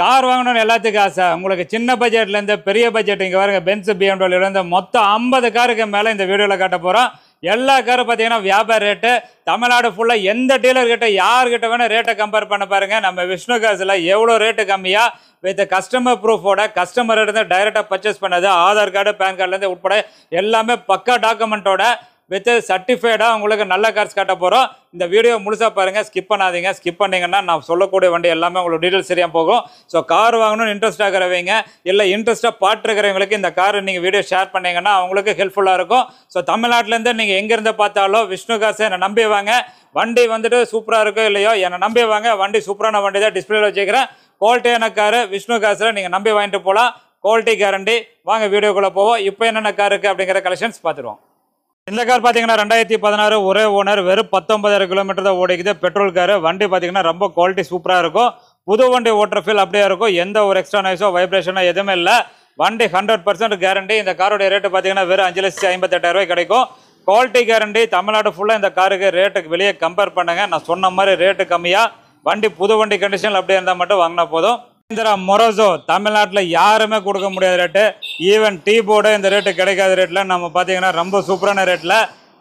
Car வாங்கணும்னு எல்லாத்துக்கும் ஆசை. உங்களுக்கு சின்ன பட்ஜெட்லேருந்து பெரிய பட்ஜெட் இங்கே பாருங்க, பென்ஸ் பிஎம்டபிள்யூலேருந்து மொத்தம் 50 காருக்கு மேலே இந்த வீடியோவில் காட்ட போகிறோம். எல்லா காரும் பார்த்தீங்கன்னா வியாபார ரேட்டு. தமிழ்நாடு ஃபுல்லாக எந்த டீலர்கிட்ட யார்கிட்ட வேணும் ரேட்டை கம்பேர் பண்ண பாருங்கள். நம்ம விஷ்ணு காசில் எவ்வளோ ரேட்டு கம்மியாக வித் கஸ்டமர் ப்ரூஃபோட கஸ்டமர் இருந்து டைரெக்டாக பர்ச்சேஸ் பண்ணது, ஆதார் கார்டு பேன் கார்டுலேருந்து உட்பட எல்லாமே பக்கா டாக்குமெண்ட்டோட வித் சர்டிஃபைடாக உங்களுக்கு நல்ல கார்ஸ் காட்ட போகிறோம். இந்த வீடியோ முழுசாக பாருங்கள், ஸ்கிப் பண்ணாதீங்க. ஸ்கிப் பண்ணிங்கன்னா நான் சொல்லக்கூடிய வண்டி எல்லாமே உங்களுக்கு டீட்டெயில்ஸ் சரியாக போகும். ஸோ கார் வாங்கணும்னு இன்ட்ரெஸ்ட் ஆகிறவங்க இல்லை இன்ட்ரெஸ்ட்டாக பார்த்துருக்கிறவங்களுக்கு இந்த கார் நீங்கள் வீடியோ ஷேர் பண்ணிங்கன்னா அவங்களுக்கு ஹெல்ப்ஃபுல்லாக இருக்கும். ஸோ தமிழ்நாட்டிலேருந்து நீங்கள் எங்கேருந்து பார்த்தாலும் விஷ்ணு காசை என்னை நம்பி வாங்க. வண்டி வந்துட்டு சூப்பராக இருக்கோ இல்லையோ என்னை நம்பி வாங்க. வண்டி சூப்பரான வண்டி தான் டிஸ்பிளேல வச்சுக்கிறேன். குவாலிட்டியான காரு விஷ்ணு காசில் நீங்கள் நம்பி வாங்கிட்டு போகலாம். Quality guarantee. வாங்க வீடியோக்குள்ளே போவோம். இப்போ என்னென்ன கார் இருக்குது அப்படிங்கிற கலெக்ஷன்ஸ் பார்த்துருவோம். இந்த கார் பார்த்தீங்கன்னா 2016 ஒரே ஓனர், வெறும் 19,000 கிலோமீட்டர் தான் ஓடிக்குது. Petrol car. வண்டி பார்த்தீங்கன்னா ரொம்ப குவாலிட்டி சூப்பராக இருக்கும். புது வண்டி ஓட்டுற ஃபீல் அப்படியே இருக்கும். எந்த ஒரு எக்ஸ்ட்ரா நாய்ஸோ வைப்ரேஷனோ எதுவுமே இல்லை. வண்டி 100% கேரண்டி. இந்த காரோடைய ரேட்டு பார்த்தீங்கன்னா வெறும் 5,58,000 கிடைக்கும். Quality guarantee. தமிழ்நாடு ஃபுல்லாக இந்த காருக்கு ரேட்டுக்கு வெளியே கம்பேர் பண்ணுங்க. நான் சொன்ன மாதிரி ரேட்டு கம்மியாக வண்டி புது வண்டி கண்டிஷனில் அப்படியே இருந்தால் மட்டும் வாங்கினா போதும். மஹிந்திரா மொராசோ தமிழ்நாட்டில் யாருமே கொடுக்க முடியாத ரேட்டு. ஈவன் டீ போர்டு இந்த ரேட்டு கிடைக்காத ரேட்டில் நம்ம பார்த்தீங்கன்னா ரொம்ப சூப்பரான ரேட்டில்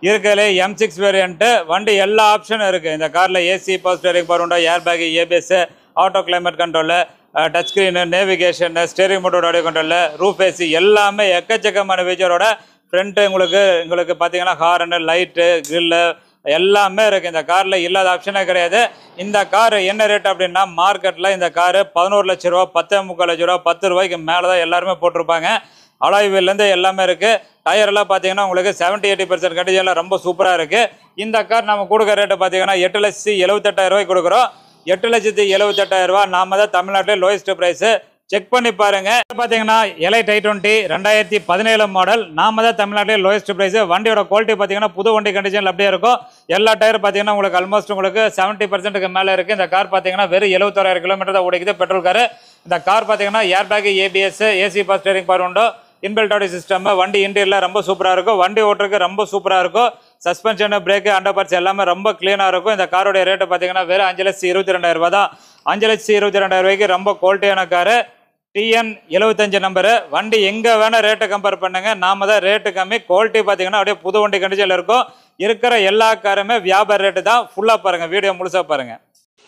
இருக்கிறதுலே M6 வேரியண்ட்டு வண்டி எல்லா ஆப்ஷனும் இருக்குது. இந்த காரில் AC, power steering, power window, air bag, ABS, auto climate control, touch screen, navigation, steering மோட்டோட ஆடியோ கண்ட்ரோலு, ரூஃப் ஏசி எல்லாமே எக்கச்சக்கமான ஃபீச்சரோட ஃப்ரண்ட்டு உங்களுக்கு பார்த்தீங்கன்னா ஹார்னு, லைட்டு, கிரில்லு எல்லாமே இருக்குது. இந்த காரில் இல்லாத ஆப்ஷனே கிடையாது. இந்த கார் என்ன ரேட் அப்படின்னா மார்க்கெட்டில் இந்த காரு 11 லட்ச ரூபா, 10,3 லட்ச ரூபா, 10 ரூபாய்க்கு மேலே தான் எல்லாருமே போட்டிருப்பாங்க. அலாய்விலேருந்து எல்லாமே இருக்குது. டயரெல்லாம் பார்த்தீங்கன்னா உங்களுக்கு 70-80% கண்டிஷனில் ரொம்ப சூப்பராக இருக்குது. இந்த கார் நம்ம கொடுக்குற ரேட்டு பார்த்தீங்கன்னா 8,78,000 கொடுக்குறோம். 8,78,000 நாம தான் தமிழ்நாட்டிலே லோயஸ்ட் ப்ரைஸு. செக் பண்ணி பாருங்க. பார்த்தீங்கன்னா எலைட் i20 2017 மாடல். நாம தான் தமிழ்நாட்டிலே லோயஸ்ட் ப்ரைஸ். வண்டியோட குவாலிட்டி பார்த்தீங்கன்னா புது வண்டி கண்டிஷனில் அப்படியே இருக்கும். எல்லா டயர் பார்த்தீங்கன்னா உங்களுக்கு ஆல்மோஸ்ட் உங்களுக்கு 70%க்கு மேலே இருக்குது. இந்த கார் பார்த்தீங்கன்னா வெறும் 71,000 கிலோமீட்டர் தான் ஓடிக்குது பெட்ரோல் காரு. இந்த கார் பார்த்தீங்கன்னா ஏர் bag, ABS, AC, power steering, power window, inbuilt audio system. வண்டி இன்டீரியரில் ரொம்ப சூப்பராக இருக்கும். வண்டி ஓட்டுறதுக்கு ரொம்ப சூப்பராக இருக்கும். சஸ்பென்ஷன், பிரேக்கு, அண்டர் பார்ட்ஸ் எல்லாமே ரொம்ப க்ளீனாக இருக்கும். இந்த காரோடைய ரேட்டு பார்த்தீங்கன்னா வெறும் 5,22,000 தான். 5,22,000 ரொம்ப குவாலிட்டியான காரு. TN 75 number. வண்டி எங்கே வேணால் ரேட்டை கம்பேர் பண்ணுங்க. நாம தான் ரேட்டு கம்மி. குவாலிட்டி பார்த்தீங்கன்னா அப்படியே புது வண்டி கண்டிஷனில் இருக்கும். இருக்கிற எல்லா காருமே வியாபார ரேட்டு தான். ஃபுல்லாக பாருங்கள், வீடியோ முழுசாக பாருங்கள்.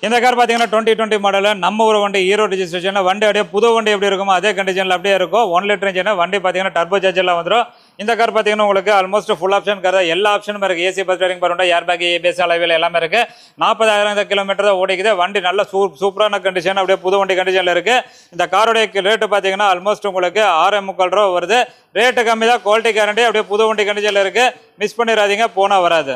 இந்த கார் பார்த்தீங்கன்னா 2020 மாடல். நம்ம ஒரு வண்டி ஹீரோ ரிஜிஸ்ட்ரேஷன். வண்டி அப்படியே புது வண்டி எப்படி இருக்குமோ அதே கண்டிஷனில் அப்படியே இருக்கும். 1 லிட்டர் இன்ஜின். வண்டி பார்த்தீங்கன்னா டர்போ சார்ஜெல்லாம் வந்துடும். இந்த கார் பார்த்தீங்கன்னா உங்களுக்கு ஆல்மோஸ்ட் ஃபுல் ஆப்ஷன் கார். எல்லா ஆப்ஷனும் இருக்குது. AC, power steering, power window, air bag, ABS அளவில் எல்லாமே இருக்குது. 40,000 கிலோமீட்டர் தான் ஓடிக்குது. வண்டி நல்ல சூப்பரான கண்டிஷன், அப்படியே புது வண்டி கண்டிஷனில் இருக்குது. இந்த காரோடைய ரேட்டு பார்த்தீங்கன்னா ஆல்மோஸ்ட் உங்களுக்கு 6,3 ரூபா வருது. ரேட்டு கம்மி தான். Quality guarantee. அப்படியே புது வண்டி கண்டிஷனில் இருக்குது. மிஸ் பண்ணிடாதீங்க, போனால் வராது.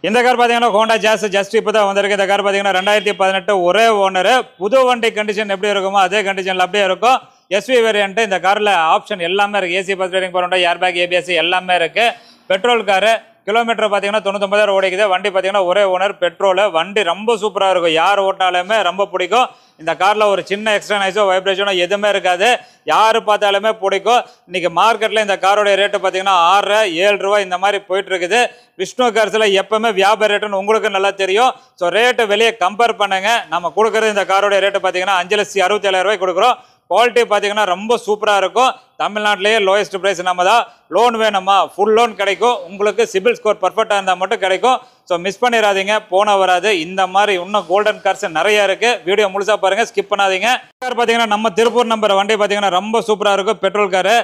இந்த கார் பார்த்தீங்கன்னா ஹோண்டா ஜாஸ் ஜஸ்ட் இப்போ தான் வந்திருக்கு. இந்த கார் பார்த்தீங்கன்னா 2018 ஒரே ஓனரு. புது வண்டி கண்டிஷன் எப்படி இருக்குமோ அதே கண்டிஷனில் அப்படியே இருக்கும். SV variant. இந்த காரில் ஆப்ஷன் எல்லாமே இருக்குது. AC, power steering, power window, air bag, ABS எல்லாமே இருக்குது. Petrol car. கிலோமீட்டர் பார்த்தீங்கன்னா 99,000 ஓடிக்குது. வண்டி பார்த்தீங்கன்னா ஒரே ஓனர், பெட்ரோலு. வண்டி ரொம்ப சூப்பராக இருக்கும். யார் ஓட்டினாலுமே ரொம்ப பிடிக்கும். இந்த காரில் ஒரு சின்ன எக்ஸ்ட்ரா நாய்ஸோ வைப்ரேஷனோ எதுவுமே இருக்காது. யார் பார்த்தாலுமே பிடிக்கும். இன்றைக்கி மார்க்கெட்டில் இந்த காரோடைய ரேட்டு பார்த்தீங்கன்னா 6-7 ரூபா இந்த மாதிரி போயிட்டுருக்குது. விஷ்ணு கார்ஸில் எப்போவுமே வியாபார ரேட்டுன்னு உங்களுக்கு நல்லா தெரியும். ஸோ ரேட்டு வெளியே கம்பேர் பண்ணுங்கள். நம்ம கொடுக்குறது இந்த காரோடைய ரேட்டு பார்த்தீங்கன்னா 5,67,000 கொடுக்குறோம். குவாலிட்டி பார்த்தீங்கன்னா ரொம்ப சூப்பராக இருக்கும். தமிழ்நாட்டிலேயே லோயஸ்ட் ப்ரைஸ் நம்ம தான். லோன் வேணுமா ஃபுல் லோன் கிடைக்கும். உங்களுக்கு சிபில் ஸ்கோர் பர்ஃபெக்டாக இருந்தால் மட்டும் கிடைக்கும். ஸோ மிஸ் பண்ணிடாதீங்க, போனால் வராது. இந்த மாதிரி இன்னும் கோல்டன் கார்ஸ் நிறைய இருக்குது. வீடியோ முழுசாக பாருங்கள், ஸ்கிப் பண்ணாதீங்க. கார் பார்த்தீங்கன்னா நம்ம திருப்பூர் நம்பர் வண்டி பார்த்தீங்கன்னா ரொம்ப சூப்பராக இருக்கும். Petrol car.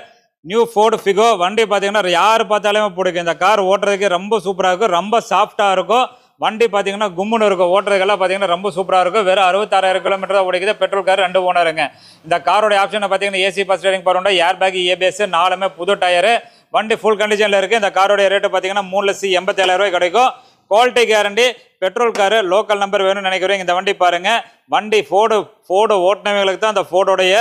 New Ford Figo. வண்டி பார்த்தீங்கன்னா யார் பார்த்தாலுமே பிடிக்கும். இந்த கார் ஓட்டுறதுக்கு ரொம்ப சூப்பராக இருக்கும். ரொம்ப சாஃப்டாக இருக்கும். வண்டி பார்த்தீங்கன்னா கும்முன்னு இருக்கும். ஓட்டுறதுக்கெல்லாம் பார்த்தீங்கன்னா ரொம்ப சூப்பராக இருக்கும். வெறும் 66,000 கிலோமீட்டர் தான் ஓடிக்குது. Petrol car. 2 ஓனருங்க. இந்த காரோட ஆப்ஷனை பார்த்தீங்கன்னா AC, power steering, power window, air bag, ABS நாலுமே புது டயரு. வண்டி ஃபுல் கண்டிஷனில் இருக்குது. இந்த காரோடைய ரேட்டு பார்த்தீங்கன்னா 3,87,000 கிடைக்கும். Quality guarantee. Petrol car. Local number வேணும்னு நினைக்கிறீங்க இந்த வண்டி பாருங்கள். வண்டி ஃபோர்டு ஓட்டினவங்களுக்கு தான் அந்த ஃபோர்டோடைய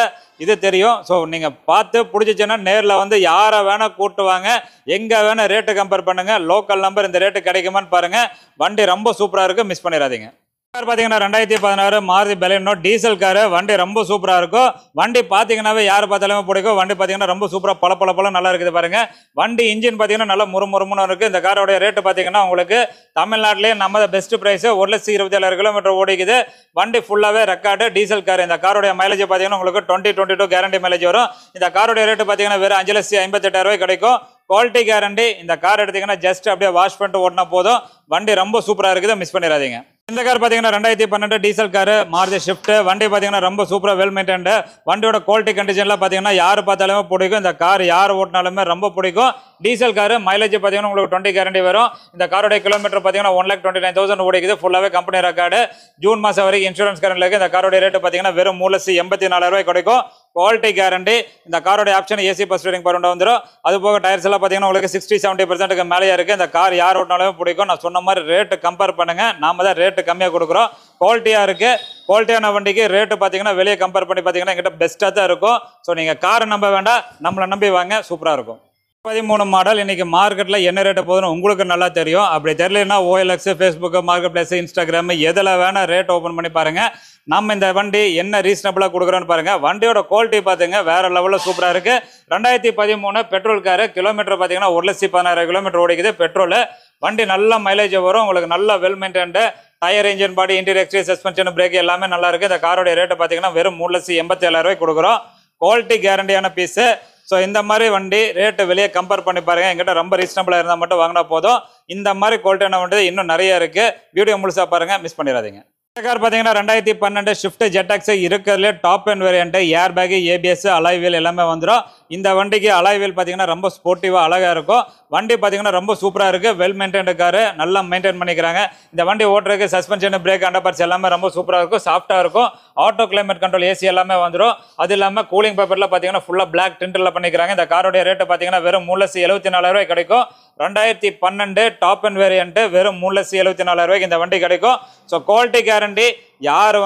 இது தெரியும். ஸோ நீங்கள் பார்த்து பிடிச்சிச்சின்னா நேரில் வந்து யாரை வேணால் கூட்டுவாங்க. எங்கே வேணால் ரேட்டு கம்பேர் பண்ணுங்கள். லோக்கல் நம்பர் இந்த ரேட்டு கிடைக்குமான்னு பாருங்கள். வண்டி ரொம்ப சூப்பராக இருக்குது. மிஸ் பண்ணிடாதீங்க. கார் பார்த்தீங்கன்னா 2016 மாருதி பெலினோ டீசல் காரு. வண்டி ரொம்ப சூப்பராக இருக்கும். வண்டி பார்த்தீங்கன்னாவே யார் பார்த்தாலுமே பிடிக்கும். வண்டி பார்த்தீங்கன்னா ரொம்ப சூப்பராக பல நல்லா இருக்குது பாருங்க. வண்டி இன்ஜின் பார்த்தீங்கன்னா நல்லா முறுமுறுன்னு இருக்குது. இந்த காரோட ரேட்டு பார்த்தீங்கன்னா உங்களுக்கு தமிழ்நாட்டிலேயே நம்ம பெஸ்ட் ப்ரைஸ் 1,27,000 கிலோமீட்டர் ஓடிக்குது. வண்டி ஃபுல்லாகவே ரெக்கார்டு டீசல் கார். இந்த காரோடைய மைலேஜ் பார்த்தீங்கன்னா உங்களுக்கு 2022 கேரண்டி மைலேஜ் வரும். இந்த காரோடைய ரேட்டு பார்த்தீங்கன்னா வெறும் 5,58,000 கிடைக்கும். Quality guarantee. இந்த கார் எடுத்தீங்கன்னா ஜஸ்ட் அப்படியே வாஷ் பண்ணிட்டு ஓட்டினா போதும். வண்டி ரொம்ப சூப்பராக இருக்குது, மிஸ் பண்ணிடாதீங்க. இந்த கார் பார்த்தீங்கன்னா 2012 டீசல் கார் மாருதி ஷிஃப்ட். வண்டி பார்த்தீங்கன்னா ரொம்ப சூப்பராக வெல் மெயின்டைன்டு. வண்டியோட குவாலிட்டி கண்டிஷன்லாம் பார்த்தீங்கன்னா யார் பார்த்தாலுமே பிடிக்கும். இந்த கார் யார் ஓட்டினாலுமே ரொம்ப பிடிக்கும். டீசல் கார் மைலேஜ் பார்த்தீங்கன்னா உங்களுக்கு 20 கேரண்டி வரும். இந்த காரோட கிலோமீட்டர் பார்த்தீங்கன்னா 1,29,000 ஓடிக்குது. ஃபுல்லாகவே கம்பெனி ரெக்கார்டு. ஜூன் மாதம் வரைக்கும் இன்சூரன்ஸ் கரண்ட் இருக்குது. இந்த காரோட ரேட்டு பார்த்தீங்கன்னா வெறும் 3,84,000 கிடைக்கும். Quality guarantee. இந்த காரோட option AC power steering power வந்துடும். அது போக டயர்ஸ் எல்லாம் பார்த்தீங்கன்னா உங்களுக்கு 60-70% மேலேயே இருக்குது. இந்த கார் யார் ஓட்டினாலுமே பிடிக்கும். நான் சொன்ன மாதிரி ரேட்டு கம்பேர் பண்ணுங்க. நாம தான் ரேட்டு கம்மியாக கொடுக்குறோம். குவாலிட்டியாக இருக்குது. குவாலிட்டியான வண்டிக்கு ரேட்டு பார்த்தீங்கன்னா வெளியே கம்பேர் பண்ணி பார்த்தீங்கன்னா எங்கிட்ட பெஸ்ட்டாக தான் இருக்கும். ஸோ நீங்கள் காரை நம்ப வேண்டாம், நம்மளை நம்பி வாங்க, சூப்பராக இருக்கும். 13 மாடல். இன்னைக்கு மார்க்கெட்டில் என்ன ரேட்டு போகுதுன்னு உங்களுக்கு நல்லா தெரியும். அப்படி தெரியலன்னா OLX, Facebook, market place, Instagram எதில் வேணால் ரேட் ஓப்பன் பண்ணி பாருங்கள். நம்ம இந்த வண்டி என்ன ரீசனபிளாக கொடுக்குறோன்னு பாருங்கள். வண்டியோட குவாலிட்டி பார்த்துங்க வேறு லெவலில் சூப்பராக இருக்குது. 2013 பெட்ரோல் காரு. கிலோமீட்டர் பார்த்தீங்கன்னா 1,16,000 கிலோமீட்டர் ஓடிக்குது பெட்ரோலு. வண்டி நல்ல மைலேஜ் வரும். உங்களுக்கு நல்ல வெல் மெயின்டைன்டு. டயர், இன்ஜின், பாடி, இன்டீரியர், எக்ஸ்டீரியர், சஸ்பென்ஷன், பிரேக் எல்லாமே நல்லா இருக்குது. இந்த காரோடைய ரேட்டு பார்த்தீங்கன்னா வெறும் 3,87,000 கொடுக்குறோம். Quality கேரண்டியான piece. ஸோ இந்த மாதிரி வண்டி ரேட்டு வெளியே கம்பேர் பண்ணி பாருங்கள். எங்கிட்ட ரொம்ப ரீசனபிளாக இருந்தால் மட்டும் வாங்கினா போதும். இந்த மாதிரி குவாலிட்டியான வண்டி இன்னும் நிறைய இருக்குது. வீடியோ முழுசாக பாருங்கள், மிஸ் பண்ணிடாதீங்க. இந்த கார் பார்த்தீங்கன்னா 2012 ஷிஃப்ட் ஜெட்டாக்ஸ் இருக்கிறதுலே top and variant. Airbag, ABS, alloy wheel எல்லாமே வந்துடும். இந்த வண்டிக்கு அலாய் வீல் பார்த்தீங்கன்னா ரொம்ப ஸ்போர்ட்டிவாக அழகாக இருக்கும். வண்டி பார்த்தீங்கன்னா ரொம்ப சூப்பராக இருக்குது. Well maintained car. நல்லா மெயின்டைன் பண்ணிக்கிறாங்க. இந்த வண்டி ஓட்டுறதுக்கு சஸ்பென்ஷன், பிரேக், அண்டர் பார்ட்ஸ் எல்லாமே ரொம்ப சூப்பராக இருக்கும். சாஃப்ட்டாக இருக்கும். ஆட்டோ கிளைமேட் கண்ட்ரோல், ஏசி எல்லாமே வந்துடும். அது இல்லாமல் கூலிங் பேப்பரில் பார்த்தீங்கன்னா ஃபுல்லாக பிளாக் டிண்டில் பண்ணிக்கிறாங்க. இந்த காரோடைய ரேட்டு பார்த்தீங்கன்னா வெறும் 3,74,000 கிடைக்கும். 2012 டாப் அண்ட் வேரியன்ட்டு வெறும் 3,74,000 இந்த வண்டி கிடைக்கும். So quality guarantee. யார்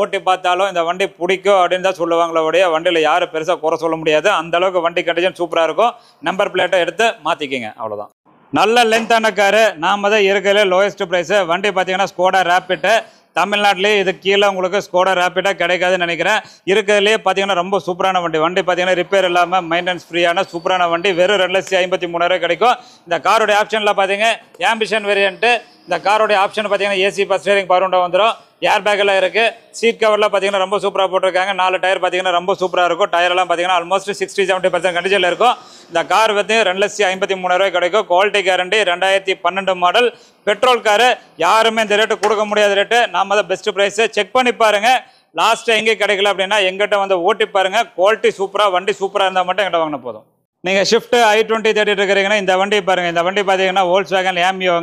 ஓட்டி பார்த்தாலும் இந்த வண்டி பிடிக்கும் அப்படின்னு தான் சொல்லுவாங்களே ஒழிய வண்டியில் யாரும் பெருசாக குறை சொல்ல முடியாது. அந்த அளவுக்கு வண்டி கண்டிஷன் சூப்பராக இருக்கும். நம்பர் பிளேட்டை எடுத்து மாற்றிக்கிங்க, அவ்வளோதான். நல்ல லென்த்தான காரு. நாம தான் இருக்கிறதுல லோயஸ்ட் ப்ரைஸு. வண்டி பார்த்தீங்கன்னா ஸ்கோடா ரேப்பிட்டு. தமிழ்நாட்டிலேயே இது கீழே உங்களுக்கு ஸ்கோடா ரேப்பிடாக கிடைக்காதுன்னு நினைக்கிறேன். இருக்கிறதுலேயே பார்த்தீங்கன்னா ரொம்ப சூப்பரான வண்டி. வண்டி பார்த்தீங்கன்னா ரிப்பேர் இல்லாமல் மெயின்டெனன்ஸ் ஃப்ரீயான சூப்பரான வண்டி. வெறும் 2,53,000 கிடைக்கும். இந்த காரோடைய ஆப்ஷனில் பார்த்தீங்க ஆம்பிஷன் வேரியன்ட்டு. இந்த காரோடைய ஆப்ஷன் பார்த்தீங்கன்னா AC power steering power window வந்துடும். ஏர் பேக்கெல்லாம் இருக்குது. சீட் கவரில் பார்த்தீங்கன்னா ரொம்ப சூப்பராக போட்டிருக்காங்க. 4 டயர் பார்த்தீங்கன்னா ரொம்ப சூப்பராக இருக்கும். டயரெல்லாம் பார்த்தீங்கன்னா ஆல்மோஸ்ட் 60-70% கண்டிஷனில் இருக்கும். இந்த கார் 2,53,000 கிடைக்கும். Quality guarantee. 2012 model petrol car. யாருமே இந்த ரேட்டு கொடுக்க முடியாத ரேட்டு. நாம தான் பெஸ்ட் ப்ரைஸு. செக் பண்ணி பாருங்கள். லாஸ்ட்டு எங்கே கிடைக்கல அப்படின்னா எங்கிட்ட ஓட்டி பாருங்கள். குவாலிட்டி சூப்பராக, வண்டி சூப்பராக இருந்தால் மட்டும் எங்கிட்ட வாங்கின போதும். நீங்கள் ஷிஃப்ட் i20 தேடிட்டு இருக்கிறீங்கன்னா இந்த வண்டி பாருங்கள். இந்த வண்டி பார்த்தீங்கன்னா Volkswagen Ameo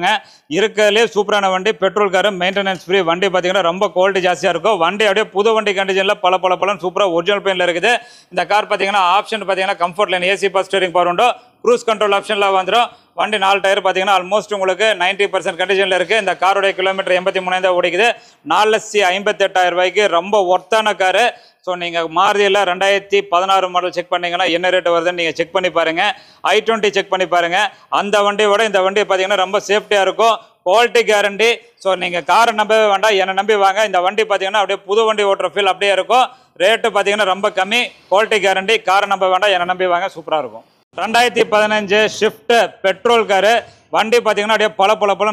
இருக்கிறதுலே சூப்பரான வண்டி. Petrol car, maintenance free. வண்டி பார்த்தீங்கன்னா ரொம்ப குவாலிட்டி ஜாஸ்தியாக இருக்கும். வண்டி அப்படியே புது வண்டி கண்டிஷனில் பல சூப்பராக ஒரிஜினல் பெயிண்டில் இருக்குது. இந்த கார் பார்த்தீங்கன்னா ஆப்ஷன் பார்த்தீங்கன்னா comfort line, AC power steering power உண்டோ, க்ரூஸ் கண்ட்ரோல் ஆப்ஷனில் வந்துடும். வண்டி 4 டயர் பார்த்தீங்கன்னா ஆல்மோஸ்ட் உங்களுக்கு 90% கண்டிஷனில் இருக்குது. இந்த காரோடைய கிலோமீட்டர் 83 தான் ஓடிக்குது. 4,58,000 ரொம்ப ஒர்த்தான காரு. ஸோ நீங்கள் மாருதியில் 2016 மாடல் செக் பண்ணிங்கன்னா என்ன ரேட்டு வருதுன்னு நீங்கள் செக் பண்ணி பாருங்கள். i20 செக் பண்ணி பாருங்கள். அந்த வண்டியோட இந்த வண்டி பார்த்தீங்கன்னா ரொம்ப சேஃப்டியாக இருக்கும். Quality guarantee. ஸோ நீங்கள் காரை நம்பவே வேண்டாம், என்னை நம்பி வாங்க. இந்த வண்டி பார்த்தீங்கன்னா அப்படியே புது வண்டி ஓட்டுற ஃபீல் அப்படியே இருக்கும். ரேட்டு பார்த்தீங்கன்னா ரொம்ப கம்மி. Quality guarantee. காரை நம்ப வேண்டாம், என்னை நம்பி வாங்க, சூப்பராக இருக்கும். 2015 ஷிஃப்ட் பெட்ரோல் காரு. வண்டி பார்த்தீங்கன்னா அப்படியே பல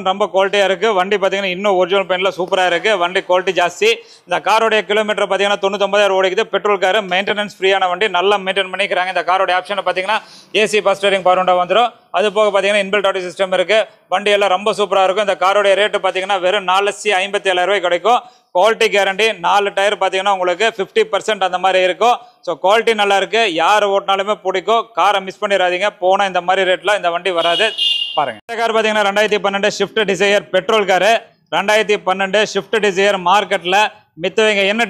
ரொம்ப குவாலிட்டியாக இருக்குது. வண்டி பார்த்தீங்கன்னா இன்னும் ஒரிஜினல் பெயிண்டில் சூப்பராக இருக்குது. வண்டி குவாலிட்டி ஜாஸ்தி. இந்த காரோடைய கிலோமீட்டர் பார்த்தீங்கன்னா 99,000 ஓடிக்குது. Petrol car. மெயின்டெனன்ஸ் ஃப்ரீயான வண்டி. நல்லா மெயின்டைன் பண்ணிக்கிறாங்க. இந்த காரோடைய ஆப்ஷனை பார்த்தீங்கன்னா AC power steering power window வந்துடும். அது போக பார்த்தீங்கன்னா இன்பில்ட் ஆடியோ சிஸ்டம் இருக்குது. வண்டி எல்லாம் ரொம்ப சூப்பராக இருக்கும். இந்த காரோடைய ரேட்டு பார்த்தீங்கன்னா வெறும் 4,57,000 கிடைக்கும். Quality guarantee. 4 டயர் பார்த்தீங்கன்னா உங்களுக்கு 50% அந்த மாதிரி இருக்கும். ஸோ குவாலிட்டி நல்லா இருக்குது. யார் ஓட்டினாலுமே பிடிக்கும். காரை மிஸ் பண்ணிடாதீங்க. போனால் இந்த மாதிரி ரேட்டில் இந்த வண்டி வராது. பாருங்கள். இந்த கார் பார்த்தீங்கன்னா 2012 Swift Dzire petrol car. 2012 Swift Dzire மார்க்கெட்டில் மித்தவங்க என்ன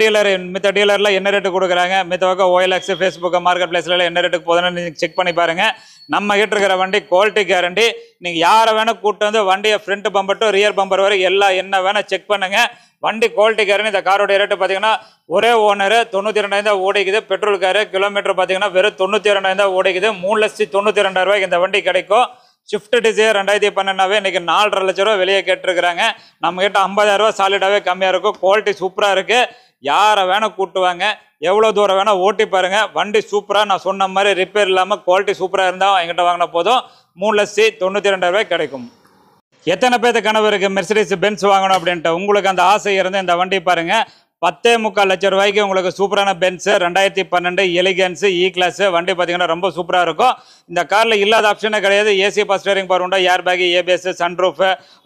மித்த டீலரில் என்ன ரேட்டு கொடுக்குறாங்க, மித்தவங்க OLX, Facebook, மார்க்கெட் பிளேஸ்ல என்ன ரேட்டுக்கு போதுன்னு நீங்கள் செக் பண்ணி பாருங்கள். நம்ம கிட்ட இருக்கிற வண்டி குவாலிட்டி கேரண்டி. நீங்கள் யாரை வேணால் கூப்பிட்டு வந்து வண்டியை front bumper to rear bumper வரை எல்லாம் என்ன வேணால் செக் பண்ணுங்கள். வண்டி குவாலிட்டி காருன்னு. இந்த காரோடைய ரேட்டு பார்த்தீங்கன்னா ஒரே ஓனர் 92,000 தான் ஓடிக்குது. Petrol car. கிலோமீட்டர் பார்த்தீங்கன்னா வெறும் 92,000 தான் ஓடிக்குது. 3,92,000 இந்த வண்டி கிடைக்கும். ஷிஃப்ட் டிசைர் 2012 இன்னைக்கு 4.5 லட்ச ரூபா வெளியே கேட்டிருக்கிறாங்க. நம்ம கிட்ட 50,000 ரூபா சாலிடாகவே கம்மியாக இருக்கும். குவாலிட்டி சூப்பராக இருக்குது. யாரை வேணால் கூட்டுவாங்க, எவ்வளோ தூரம் வேணால் ஓட்டி பாருங்கள். வண்டி சூப்பராக நான் சொன்ன மாதிரி ரிப்பேர் இல்லாமல் குவாலிட்டி சூப்பராக இருந்தால் எங்கிட்ட வாங்கின போதும் 3,92,000 கிடைக்கும். எத்தனை பேருக்கு கனவு இருக்குது மெர்சிடிஸ் பென்ஸ் வாங்கணும் அப்படின்ட்டு? உங்களுக்கு அந்த ஆசை இருந்து இந்த வண்டி பாருங்கள். 10.25 லட்சம் ரூபாய்க்கு உங்களுக்கு சூப்பரான பென்ஸ் 2012 எலிகன்ஸ் இ கிளாஸ் வண்டி பார்த்தீங்கன்னா ரொம்ப சூப்பராக இருக்கும். இந்த காரில் இல்லாத ஆப்ஷனே கிடையாது. ஏசி பவர் ஸ்டீரிங் பவர் உண்டா, ஏர் bag, ABS, sunroof,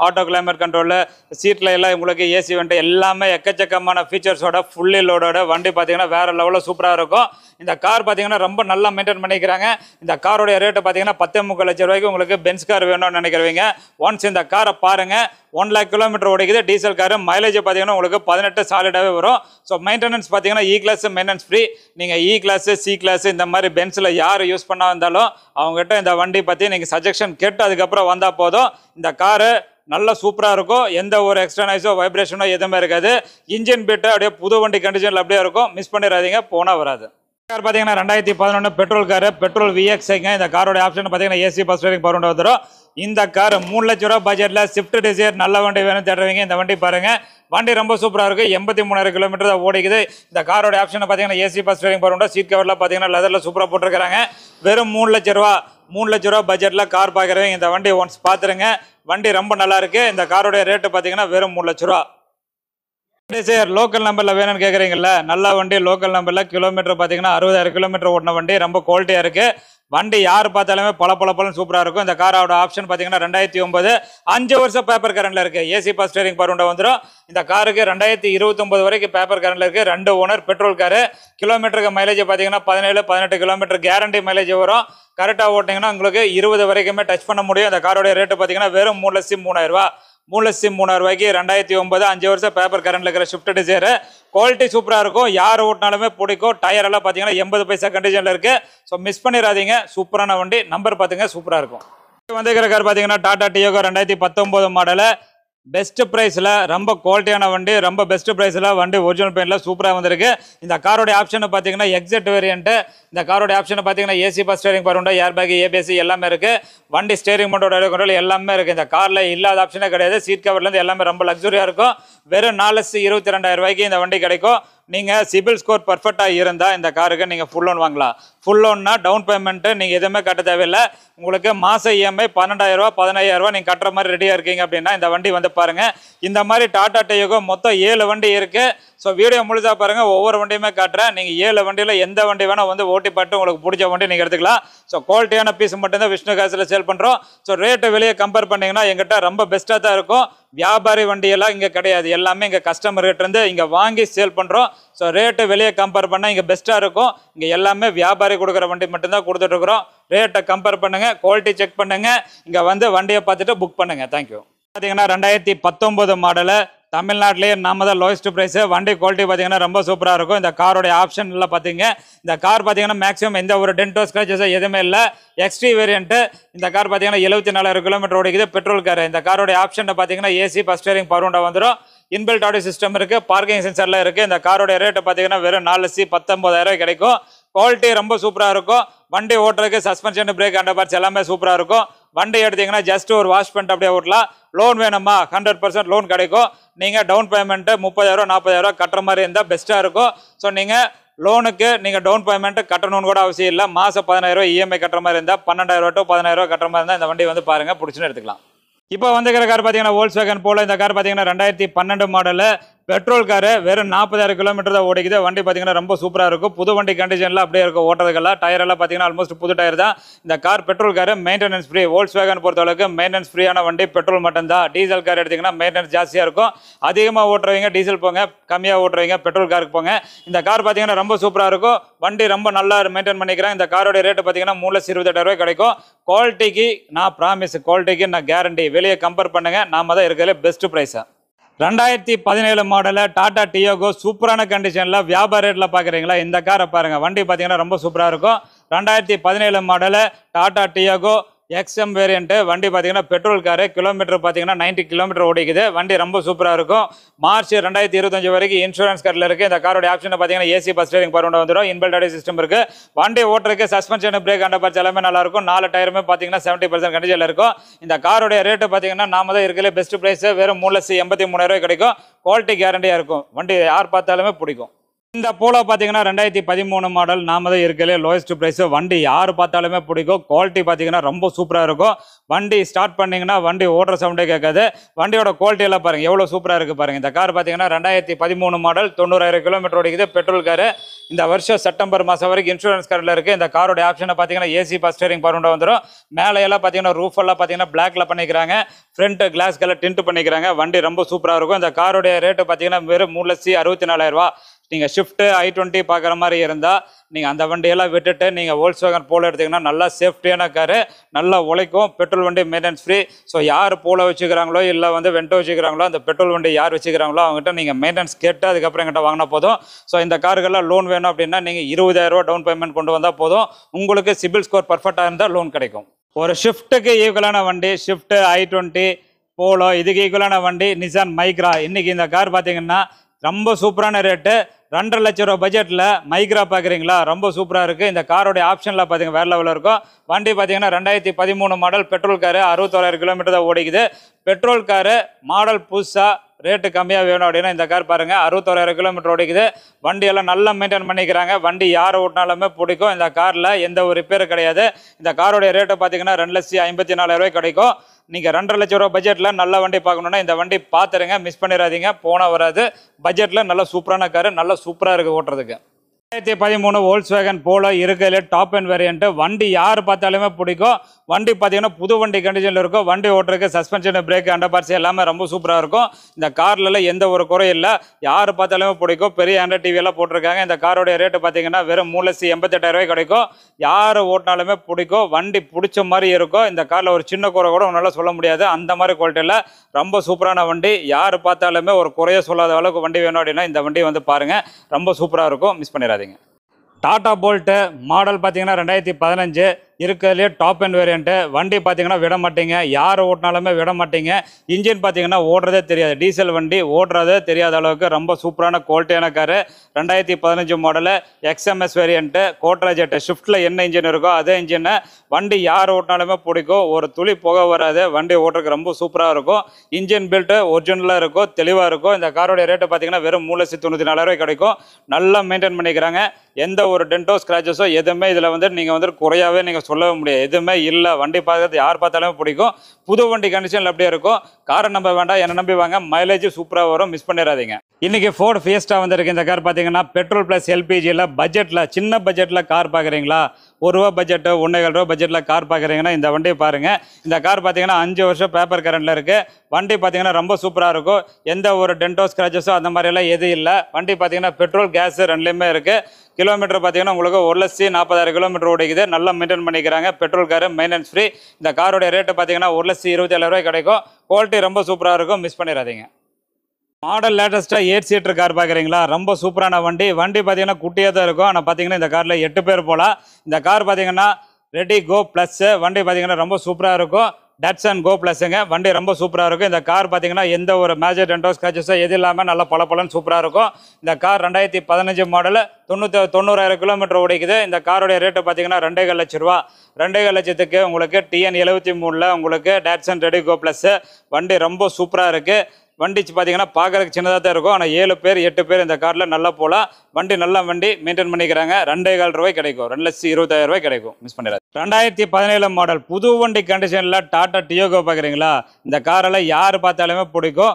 auto climate control, சீட்டில் எல்லாம் உங்களுக்கு ஏசி வண்டி எல்லாமே எக்கச்சக்கமான ஃபீச்சர்ஸோட ஃபுல்லி லோடோட வண்டி பார்த்தீங்கன்னா வேறு லெவலில் சூப்பராக இருக்கும். இந்த கார் பார்த்தீங்கன்னா ரொம்ப நல்லா மெயின்டைன் பண்ணிக்கிறாங்க. இந்த காரோடைய ரேட்டு பார்த்தீங்கன்னா 10.25 லட்சம் ரூபாய்க்கு உங்களுக்கு பென்ஸ் கார் வேணும்னு நினைக்கிறவங்க ஒன்ஸ் இந்த காரை பாருங்கள். 1 lakh கிலோமீட்டர் ஓடிக்குது. Diesel car. மைலேஜ் பார்த்தீங்கன்னா உங்களுக்கு 18 சாலிடாகவே வரும். ஸோ மெயின்டெனன்ஸ் பார்த்தீங்கன்னா இ கிளாஸ் மெயின்டெனன்ஸ் ஃப்ரீ. நீங்கள் இ கிளாஸ், சி கிளாஸ் இந்த மாதிரி பென்ஸில் யார் யூஸ் பண்ணா இருந்தாலும் அவங்ககிட்ட இந்த வண்டி பற்றி நீங்கள் சஜஷன் கேட்டு அதுக்கப்புறம் வந்தால் போதும். இந்த காரு நல்லா சூப்பராக இருக்கும். எந்த ஒரு எக்ஸ்ட்ரா நாய்ஸோ வைப்ரேஷனோ எதுவுமே இருக்காது. இன்ஜின் பீட்டு அப்படியே புது வண்டி கண்டிஷனில் அப்படியே இருக்கும். மிஸ் பண்ணிடாதீங்க, போனால் வராது. கார் பார்த்தீங்கன்னா 2011 பெட்ரோல் காரு, பெட்ரோல் VXங்க. இந்த காரோட ஆப்ஷன் பார்த்தீங்கன்னா ஏசி பவர் ஸ்டீரிங் பவர் வந்துடும். இந்த கார் 3 லட்ச ரூபா பட்ஜெட்டில் ஸ்விஃப்ட் டிசைர் நல்ல வண்டி வேணும் தேடுறவங்க இந்த வண்டி பாருங்கள். வண்டி ரொம்ப சூப்பராக இருக்குது. 83,000 கிலோமீட்டர் தான் ஓடிக்குது. இந்த காரோட ஆப்ஷன் பார்த்தீங்கன்னா ஏசி பவர் ஸ்டீரிங் பவர் உண்டு. சீட் கவரில் பார்த்தீங்கன்னா லெதரில் சூப்பராக போட்டிருக்காங்க. வெறும் 3 லட்ச ரூபா பட்ஜெட்டில் கார் பார்க்குறவங்க இந்த வண்டி ஒன்ஸ் பார்த்துருங்க. வண்டி ரொம்ப நல்லா இருக்குது. இந்த காரோடைய ரேட்டு பார்த்தீங்கன்னா வெறும் 3 லட்ச ரூபா. டிசைர் லோக்கல் நம்பரில் வேணும்னு கேட்குறீங்களா? நல்ல வண்டி லோக்கல் நம்பரில் கிலோமீட்டர் பார்த்தீங்கன்னா 60,000 கிலோமீட்டர் ஓடின வண்டி ரொம்ப குவாலிட்டியாக இருக்குது. வண்டி யார் பார்த்தாலுமே பல சூப்பராக இருக்கும். இந்த காரோட ஆப்ஷன் பார்த்தீங்கன்னா 2009 5 வருஷம் பேப்பர் கரண்டில் இருக்குது. ஏசி பவர் ஸ்டீரிங் பவர் உண்டை வந்துடும். இந்த காருக்கு 2029 வரைக்கும் பேப்பர் கரண்டில் இருக்குது. 2 ஓனர் பெட்ரோல் காரு. கிலோமீட்டருக்கு மைலேஜ் பார்த்தீங்கன்னா 17-18 கிலோமீட்டர் கேரண்டி மைலேஜ் வரும். கரெக்டாக ஓட்டிங்கன்னா உங்களுக்கு 20 வரைக்குமே டச் பண்ண முடியும். இந்த காரோடைய ரேட்டு பார்த்தீங்கன்னா வெறும் 3,03,000 ரூபா. 3,03,000 ரூபாய்க்கு 2009 5 வருஷம் பேப்பர் கரண்டில் இருக்கிற ஷிஃப்ட் டிசைர். குவாலிட்டி சூப்பராக இருக்கும். யார் ஓட்டினாலுமே பிடிக்கும். டயர் எல்லாம் பார்த்தீங்கன்னா 80 பைசா கண்டிஷனில் இருக்குது. ஸோ மிஸ் பண்ணிடாதீங்க. சூப்பரான வண்டி. நம்பர் பார்த்துங்க, சூப்பராக இருக்கும். வந்துக்கிற கார் பார்த்தீங்கன்னா டாடா டியோகோ 2019 மாடலு. பெஸ்ட் ப்ரைஸில் ரொம்ப குவாலிட்டியான வண்டி. ரொம்ப பெஸ்ட் ப்ரைஸில் வண்டி ஒரிஜினல் பெயிண்டில் சூப்பராக வந்திருக்கு. இந்த காரோடைய ஆப்ஷன் பார்த்தீங்கன்னா எக்ஸெட் வேரியன்ட்டு. இந்த காரோடைய ஆப்ஷன் பார்த்தீங்கன்னா ஏசி பவர் ஸ்டீரிங் பவர் உண்டு, ஏர் பேக், ஏபிஎஸ் எல்லாமே இருக்குது. வண்டி ஸ்டேரிங் மோட்டோட கண்ட்ரோல் எல்லாமே இருக்குது. இந்த காரில் இல்லாத ஆப்ஷனே கிடையாது. சீட் கவர்லேருந்து எல்லாமே ரொம்ப லக்ஸுரியாக இருக்கும். வெறும் 4,22,000 ரூபாய்க்கு இந்த வண்டி கிடைக்கும். நீங்கள் சிபில் ஸ்கோர் பர்ஃபெக்டாக இருந்தால் இந்த காருக்கு நீங்கள் ஃபுல் லோன் வாங்கலாம். ஃபுல் லோன்னா டவுன் பேமெண்ட்டு நீங்கள் எதுவுமே கட்ட தேவையில்லை. உங்களுக்கு மாதம் இஎம்ஐ 12,000 ரூபா 15,000 ரூபா நீங்கள் கட்டுற மாதிரி ரெடியாக இருக்கீங்க அப்படின்னா இந்த வண்டி வந்து பாருங்கள். இந்த மாதிரி டாடா டியோகோ மொத்தம் 7 வண்டி இருக்குது. ஸோ வீடியோ முழுதாக பாருங்கள். ஒவ்வொரு வண்டியுமே காட்டுறேன். நீங்கள் 7 வண்டியில் எந்த வண்டி வேணால் வந்து ஓட்டி பார்த்து உங்களுக்கு பிடிச்ச வண்டி நீங்கள் எடுத்துக்கலாம். ஸோ குவாலிட்டியான பீஸ் மட்டும்தான் விஷ்ணு காசில் சேல் பண்ணுறோம். ஸோ ரேட்டு வெளியே கம்பேர் பண்ணிங்கன்னா எங்கிட்ட ரொம்ப பெஸ்ட்டாக தான் இருக்கும். வியாபாரி வண்டியெல்லாம் இங்கே கிடையாது. எல்லாமே இங்கே கஸ்டமர்கிட்டேருந்து இங்கே வாங்கி சேல் பண்ணுறோம். ஸோ ரேட்டு வெளியே கம்பேர் பண்ணால் இங்கே பெஸ்ட்டாக இருக்கும். இங்கே எல்லாமே வியாபாரி கொடுக்குற வண்டி மட்டும்தான் கொடுத்துட்ருக்குறோம். ரேட்டை கம்பேர் பண்ணுங்கள், குவாலிட்டி செக் பண்ணுங்கள். இங்கே வந்து வண்டியை பார்த்துட்டு புக் பண்ணுங்கள். தேங்க்யூ. பார்த்தீங்கன்னா 2019 மாடலு. தமிழ்நாட்டிலேயே நம்ம தான் லோயஸ்ட் ப்ரைஸு. வண்டி குவாலிட்டி பார்த்தீங்கன்னா ரொம்ப சூப்பராக இருக்கும். இந்த காரோடைய ஆப்ஷன்லாம் பார்த்தீங்க. இந்த கார் பார்த்தீங்கன்னா மேக்ஸிமம் எந்த ஒரு டென்டோ ஸ்க்ராச்சஸோ எதுவுமே இல்லை. எக்ஸ்ட்ரீ வேரியன்ட்டு. இந்த கார் பார்த்தீங்கன்னா 74,000 கிலோமீட்டர் ஓடிக்குது. Petrol car. இந்த காரோடைய ஆப்ஷனை பார்த்தீங்கன்னா ஏசி பவர் ஸ்டீரிங் பவர் உண்டா வந்துடும். இன்பில்ட் ஆடியோ சிஸ்டம் இருக்குது. பார்க்கிங் சென்சர்லாம் இருக்குது. இந்த காரோடைய ரேட்டு பார்த்தீங்கன்னா வெறும் 4,19,000 கிடைக்கும். குவாலிட்டி ரொம்ப சூப்பராக இருக்கும். வண்டி ஓட்டுறதுக்கு சஸ்பென்ஷன், பிரேக், அண்டர் பார்ட்ஸ் எல்லாமே சூப்பராக இருக்கும். வண்டி எடுத்தீங்கன்னா ஜஸ்ட் ஒரு வாஷ் பண்ணிட்டு அப்படியே ஓட்டலாம். லோன் வேணுமா 100% லோன் கிடைக்கும். நீங்கள் டவுன் பேமெண்ட்டு 30,000 40,000 கட்டுற மாதிரி இருந்தால் பெஸ்ட்டாக இருக்கும். ஸோ நீங்கள் லோனுக்கு நீங்கள் டவுன் பேமெண்ட்டு கட்டணும்னு கூட அவசியம் இல்லை. மாதம் 10,000 இஎம்ஐ கட்டுற மாதிரி இருந்தால் 12,000 to 15,000 கட்டுற மாதிரி இருந்தால் இந்த வண்டி வந்து பாருங்கள், பிடிச்சுன்னு எடுத்துக்கலாம். இப்போ வந்துக்கிற கார் பார்த்தீங்கன்னா வோல்க்ஸ்வேகன் போலோ. இந்த கார் பார்த்தீங்கன்னா 2012 மாடலு. Petrol car. வெறும் 40,000 கிலோமீட்டர் தான் ஓடிக்குது. வண்டி பார்த்தீங்கன்னா ரொம்ப சூப்பராக இருக்கும். புது வண்டி கண்டிஷனில் அப்படியே இருக்கும். ஓட்டுறதுக்கெல்லாம் டயரெல்லாம் பார்த்தீங்கன்னா ஆல்மோஸ்ட் புது டயர் தான். இந்த car petrol car. Maintenance free. Volkswagen பொறுத்தளவுக்கு மெயின்டெனன்ஸ் ஃப்ரீயான வண்டி பெட்ரோல் மட்டும்தான். டீசல் கார் எடுத்திங்கன்னா மெயின்டெனன்ஸ் ஜாஸ்தியாக இருக்கும். அதிகமாக ஓட்டுறவங்க டீசல் போங்க, கம்மியாக ஓட்டுறவங்க பெட்ரோல் காருக்கு போங்க. இந்த கார் பார்த்தீங்கன்னா ரொம்ப சூப்பராக இருக்கும். வண்டி ரொம்ப நல்லா மெயின்டைன் பண்ணிக்கிறேன். இந்த காரோட ரேட்டு பார்த்தீங்கன்னா 3,28,000 கிடைக்கும். குவாலிட்டிக்கு நான் ப்ராமிஸ், குவாலிட்டிக்கு நான் கேரண்டி. வெளியே கம்பேர் பண்ணுங்கள், நாம தான் இருக்கிறதுல பெஸ்ட் ப்ரைஸாக. 2017 model Tata Diogo. சூப்பரான கண்டிஷனில் வியாபார ரேட்டில் பார்க்குறீங்களா? இந்த காரை பாருங்கள். வண்டி பார்த்தீங்கன்னா ரொம்ப சூப்பராக இருக்கும். 2017 model Tata Diogo. XM variant வண்டி பார்த்தீங்கன்னா பெட்ரோல் காரு. கிலோமீட்டர் பார்த்தீங்கன்னா 90 கிலோமீட்டர் ஓடிக்குது. வண்டி ரொம்ப சூப்பராக இருக்கும். மார்ச் 2025 வரைக்கும் இன்சூரன்ஸ் கார்டில் இருக்குது. இந்த காரோட ஆப்ஷனை பார்த்தீங்கன்னா ஏசி பஸ் ஸ்டீரிங் பவர் வந்துடும். இன்பில்ட் ஆடியோ சிஸ்டம் இருக்குது. வண்டி ஓட்டுறதுக்கு சஸ்பென்ஷன் பிரேக் அண்டர் பார்ட்ஸ் எல்லாமே நல்லாயிருக்கும். 4 டயருமே பார்த்தீங்கன்னா 70% கண்டிஷனில் இருக்கும். இந்த காரோடைய ரேட்டு பார்த்தீங்கன்னா நாம தான் இருக்கிற பெஸ்ட் ப்ரைஸ் வெறும் 3,83,000 கிடைக்கும். குவாலிட்டி கேரண்டியாக இருக்கும். வண்டி யார் பார்த்தாலுமே பிடிக்கும். இந்த போலோ பார்த்தீங்கன்னா 2013 மாடல். நாம தான் இருக்கலே லோயஸ்ட் ப்ரைஸ். வண்டி யார் பார்த்தாலுமே பிடிக்கும். குவாலிட்டி பார்த்தீங்கன்னா ரொம்ப சூப்பராக இருக்கும். வண்டி ஸ்டார்ட் பண்ணிங்கன்னா வண்டி ஓடுற சவுண்டே கேட்காது. வண்டியோட குவாலிட்டி எல்லாம் பாருங்கள் எவ்வளோ சூப்பராக இருக்குது பாருங்கள். இந்த கார் பார்த்தீங்கன்னா 2013 மாடல், 90,000 கிலோமீட்டர் ஓடிக்குது. Petrol car. இந்த வருஷம் செப்டம்பர் மாதம் வரைக்கும் இன்சூரன்ஸ் கார்டில் இருக்குது. இந்த காரோட ஆப்ஷனை பார்த்தீங்கன்னா ஏசி பஸ் ஸ்டீரிங் பவர் வந்துடும். மேலே எல்லாம் பார்த்தீங்கன்னா ரூஃப் எல்லாம் பார்த்தீங்கன்னா பிளாக்ல பண்ணிக்கிறாங்க. ஃப்ரண்ட் கிளாஸ் கலர் டிண்ட் பண்ணிக்கிறாங்க. வண்டி ரொம்ப சூப்பராக இருக்கும். இந்த காரோடைய ரேட்டு பார்த்தீங்கன்னா வெறும் 3,64,000 நீங்கள் ஷிஃப்ட்டு i20 பார்க்குற மாதிரி இருந்தால் நீங்கள் அந்த வண்டியெல்லாம் விட்டுட்டு நீங்கள் வோல்க்ஸ்வேகன் போலோ எடுத்திங்கன்னா நல்லா சேஃப்டியான காரு, நல்லா உழைக்கும். பெட்ரோல் வண்டி மெயின்டெனன்ஸ் ஃப்ரீ. ஸோ யார் போலோ வச்சுக்கிறாங்களோ இல்லை வெண்டோ வச்சுக்கிறாங்களோ அந்த பெட்ரோல் வண்டி யார் வச்சுக்கிறாங்களோ அவங்ககிட்ட நீங்கள் மெயின்டெனன்ஸ் கேட்டு அதுக்கப்புறம் எங்கிட்ட வாங்கினா போதும். ஸோ இந்த காருக்கெல்லாம் லோன் வேணும் அப்படின்னா நீங்கள் 20,000 டவுன் பேமெண்ட் கொண்டு வந்தால் போதும். உங்களுக்கு சிபில் ஸ்கோர் பர்ஃபெக்டாக இருந்தால் லோன் கிடைக்கும். ஒரு ஷிஃப்ட்டுக்கு ஈக்குவலான வண்டி ஷிஃப்ட்டு i20 போலோ, இதுக்கு ஈக்குவலான வண்டி நிசான் மைக்ரா. இன்றைக்கி இந்த கார் பார்த்தீங்கன்னா ரொம்ப சூப்பரான ரேட்டு. 2.5 லட்ச ரூபா பட்ஜெட்டில் மைக்ரா பார்க்குறீங்களா? ரொம்ப சூப்பராக இருக்குது. இந்த காரோடைய ஆப்ஷனில் பார்த்தீங்கன்னா வேறு லெவலில் இருக்கும். வண்டி பார்த்தீங்கன்னா 2013 மாடல், பெட்ரோல் காரு. 61,000 கிலோமீட்டர் தான் ஓடிக்குது. பெட்ரோல் காரு மாடல் புதுசாக ரேட்டு கம்மியாக வேணும் அப்படின்னா இந்த கார் பாருங்கள். 61,000 கிலோமீட்டர் ஓடிக்குது. வண்டியெல்லாம் நல்லா மெயின்டைன் பண்ணிக்கிறாங்க. வண்டி யார் ஓட்டினாலுமே பிடிக்கும். இந்த காரில் எந்த ஒரு ரிப்பேர் கிடையாது. இந்த காரோடைய ரேட்டு பார்த்தீங்கன்னா 2,54,000 கிடைக்கும். நீங்கள் 2.5 லட்ச ரூபா பட்ஜெட்டில் நல்ல வண்டி பார்க்கணுன்னா இந்த வண்டி பார்த்துருங்க, மிஸ் பண்ணிடாதீங்க. போனால் வராது. பட்ஜெட்டில் நல்ல சூப்பரான காரு, நல்லா சூப்பராக இருக்குது ஓட்டுறதுக்கு. 2013 வோல்க்ஸ்வேகன் போலோ இருக்கிறதுல டாப் அண்ட் வேரியன்ட். வண்டி யார் பார்த்தாலுமே பிடிக்கும். வண்டி பார்த்தீங்கன்னா புது வண்டி கண்டிஷனில் இருக்கும். வண்டி ஓட்டுறதுக்கு சஸ்பென்ஷன் பிரேக் அண்டர் பார்ட்ஸ் எல்லாமே ரொம்ப சூப்பராக இருக்கும். இந்த கார்லாம் எந்த ஒரு குறையும் இல்லை. யார் பார்த்தாலுமே பிடிக்கும். பெரிய ஆண்ட்ராய்ட் டிவி எல்லாம் போட்டிருக்காங்க. இந்த காரோடைய ரேட்டு பார்த்தீங்கன்னா வெறும் 3,88,000 கிடைக்கும். யார் ஓட்டினாலுமே பிடிக்கும். வண்டி பிடிச்ச மாதிரி இருக்கும். இந்த காரில் ஒரு சின்ன குறை கூட உன்னால் சொல்ல முடியாது. அந்த மாதிரி குவாலிட்டியில் ரொம்ப சூப்பரான வண்டி. யார் பார்த்தாலுமே ஒரு குறைய சொல்லாத அளவுக்கு வண்டி வேணும் அப்படின்னா இந்த வண்டி பாருங்கள். ரொம்ப சூப்பராக இருக்கும். மிஸ் பண்ணிடாதீங்க. டாடா போல்ட்டு மாடல் பார்த்தீங்கன்னா 2015 இருக்கிறதுலே டாப் அண்ட் வேரியன்ட்டு. வண்டி பார்த்தீங்கன்னா விட மாட்டீங்க. யார் ஓட்டினாலுமே விட மாட்டீங்க. இன்ஜின் பார்த்தீங்கன்னா ஓடுறதே தெரியாது. டீசல் வண்டி ஓடுறதே தெரியாத அளவுக்கு ரொம்ப சூப்பரான குவாலிட்டியான காரு. 2015 model, XMS variant. கோட்ரா ஜெட்டு ஷிஃப்ட்டில் என்ன இன்ஜின் இருக்கோ அதே இன்ஜினை. வண்டி யார் ஓட்டினாலுமே பிடிக்கும். ஒரு துளி புகை வராது. வண்டி ஓட்டுறதுக்கு ரொம்ப சூப்பராக இருக்கும். இன்ஜின் பில்ட்டு ஒரிஜினலாக இருக்கும், தெளிவாக இருக்கும். இந்த காரோடைய ரேட்டு பார்த்தீங்கன்னா வெறும் 3,94,000 கிடைக்கும். நல்லா மெயின்டைன் பண்ணிக்கிறாங்க. எந்த ஒரு டென்ட்டோ ஸ்க்ராச்சஸோ எதுவுமே இதில் நீங்கள் குறையாவே நீங்கள் சொல்லவே முடியாது. எதுவுமே இல்லை. வண்டி பார்க்கறது யார் பார்த்தாலுமே பிடிக்கும். புது வண்டி கண்டிஷனில் அப்படியே இருக்கும். காரை நம்ப வேண்டாம், என்னை நம்பி வாங்க. மைலேஜ் சூப்பராக வரும். மிஸ் பண்ணிடாதீங்க. இன்றைக்கி ஃபோர்ட் ஃபியஸ்டா வந்திருக்கு. இந்த கார் பார்த்தீங்கன்னா பெட்ரோல் ப்ளஸ் LPGயில் பட்ஜெட்டில், சின்ன பட்ஜெட்டில் கார் பார்க்குறீங்களா? ₹1 பட்ஜெட்டு, ₹1.25 பட்ஜெட்டில் கார் பார்க்குறீங்கன்னா இந்த வண்டியை பாருங்கள். இந்த கார் பார்த்தீங்கன்னா 5 வருஷம் பேப்பர் கரண்டில் இருக்குது. வண்டி பார்த்தீங்கன்னா ரொம்ப சூப்பராக இருக்கும். எந்த ஒரு டென்ட்டோ ஸ்க்ராச்சஸோ அந்த மாதிரியெல்லாம் எதுவும் இல்லை. வண்டி பார்த்தீங்கன்னா பெட்ரோல் கேஸ் ரெண்டுலேயுமே இருக்குது. கிலோமீட்டர் பார்த்தீங்கன்னா உங்களுக்கு 1,40,000 கிலோமீட்டர் ஓடிக்குது. நல்லா மெயின்டைன் பண்ணிக்கிறாங்க. Petrol car, maintenance free. இந்த காரோடைய ரேட்டு பார்த்தீங்கன்னா 1,27,000 கிடைக்கும். குவாலிட்டி ரொம்ப சூப்பராக இருக்கும். மிஸ் பண்ணிடாதீங்க. மாடல் லேட்டஸ்ட்டாக 8 சீட்டர் கார் பார்க்குறீங்களா? ரொம்ப சூப்பரான வண்டி. வண்டி பார்த்தீங்கன்னா குட்டியாக தான் இருக்கும். ஆனால் பார்த்தீங்கன்னா இந்த காரில் 8 பேர் போகலாம். இந்த கார் பார்த்தீங்கன்னா ரெடி கோ ப்ளஸ்ஸு. வண்டி பார்த்தீங்கன்னா ரொம்ப சூப்பராக இருக்கும். டட்சன் கோ ப்ளஸ்ஸுங்க. வண்டி ரொம்ப சூப்பராக இருக்கும். இந்த கார் பார்த்தீங்கன்னா எந்த ஒரு மேஜர் டென்ட்டோ ஸ்க்ராச்சஸோ எது இல்லாமல் நல்லா பளபளன்னு சூப்பராக இருக்கும். இந்த கார் 2015 மாடலு, 90,000 கிலோமீட்டர் ஓடிக்குது. இந்த காரோடைய ரேட்டு பார்த்தீங்கன்னா 2.25 லட்ச ரூபா. 2.25 லட்சத்துக்கு உங்களுக்கு TN 73 உங்களுக்கு டட்சன் ரெடி கோ ப்ளஸ்ஸு. வண்டி ரொம்ப சூப்பராக இருக்குது. வண்டி பார்த்தீங்கன்னா பார்க்குறதுக்கு சின்னதாக தான் இருக்கும். ஆனால் 7 பேர் 8 பேர் இந்த காரில் நல்லா போகலாம். வண்டி நல்ல வண்டி மெயின்டைன் பண்ணிக்கிறாங்க. 2.25 கிடைக்கும். 2,20,000 கிடைக்கும். மிஸ் பண்ணிடாது. 2017 மாடல் புது வண்டி கண்டிஷனில் டாடா டியோகோ பார்க்குறீங்களா? இந்த காரில் யார் பார்த்தாலுமே பிடிக்கும்.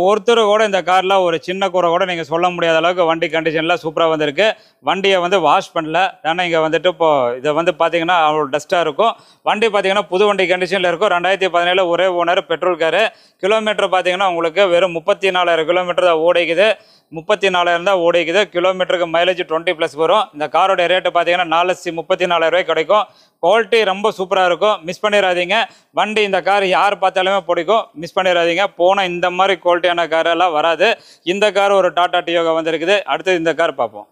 ஒருத்தர் கூட இந்த காரில் ஒரு சின்ன குறை கூட நீங்கள் சொல்ல முடியாத அளவுக்கு வண்டி கண்டிஷனில் சூப்பராக வந்திருக்கு. வண்டியை வாஷ் பண்ணல. ஏன்னா இங்கே இப்போது இதை பார்த்தீங்கன்னா அவ்வளோ டஸ்ட்டாக இருக்கும். வண்டி பார்த்தீங்கன்னா புது வண்டி கண்டிஷனில் இருக்கும். 2017 ஒரே ஓனர், பெட்ரோல் காரு. கிலோமீட்டர் பார்த்தீங்கன்னா உங்களுக்கு வெறும் 34,000 கிலோமீட்டர் தான் ஓடிக்குது. 34,000 தான் ஓடிக்குது. கிலோமீட்டருக்கு மைலேஜ் 20+ வரும். இந்த காரோடைய ரேட்டு பார்த்தீங்கன்னா 4,34,000 கிடைக்கும். குவாலிட்டி ரொம்ப சூப்பராக இருக்கும். மிஸ் பண்ணிடாதீங்க. வண்டி இந்த கார் யார் பார்த்தாலுமே பிடிக்கும். மிஸ் பண்ணிடாதீங்க. போனால் இந்த மாதிரி குவாலிட்டியான காரெல்லாம் வராது. இந்த கார் ஒரு டாடா டியோகோ வந்திருக்குது. அடுத்து இந்த கார் பார்ப்போம்.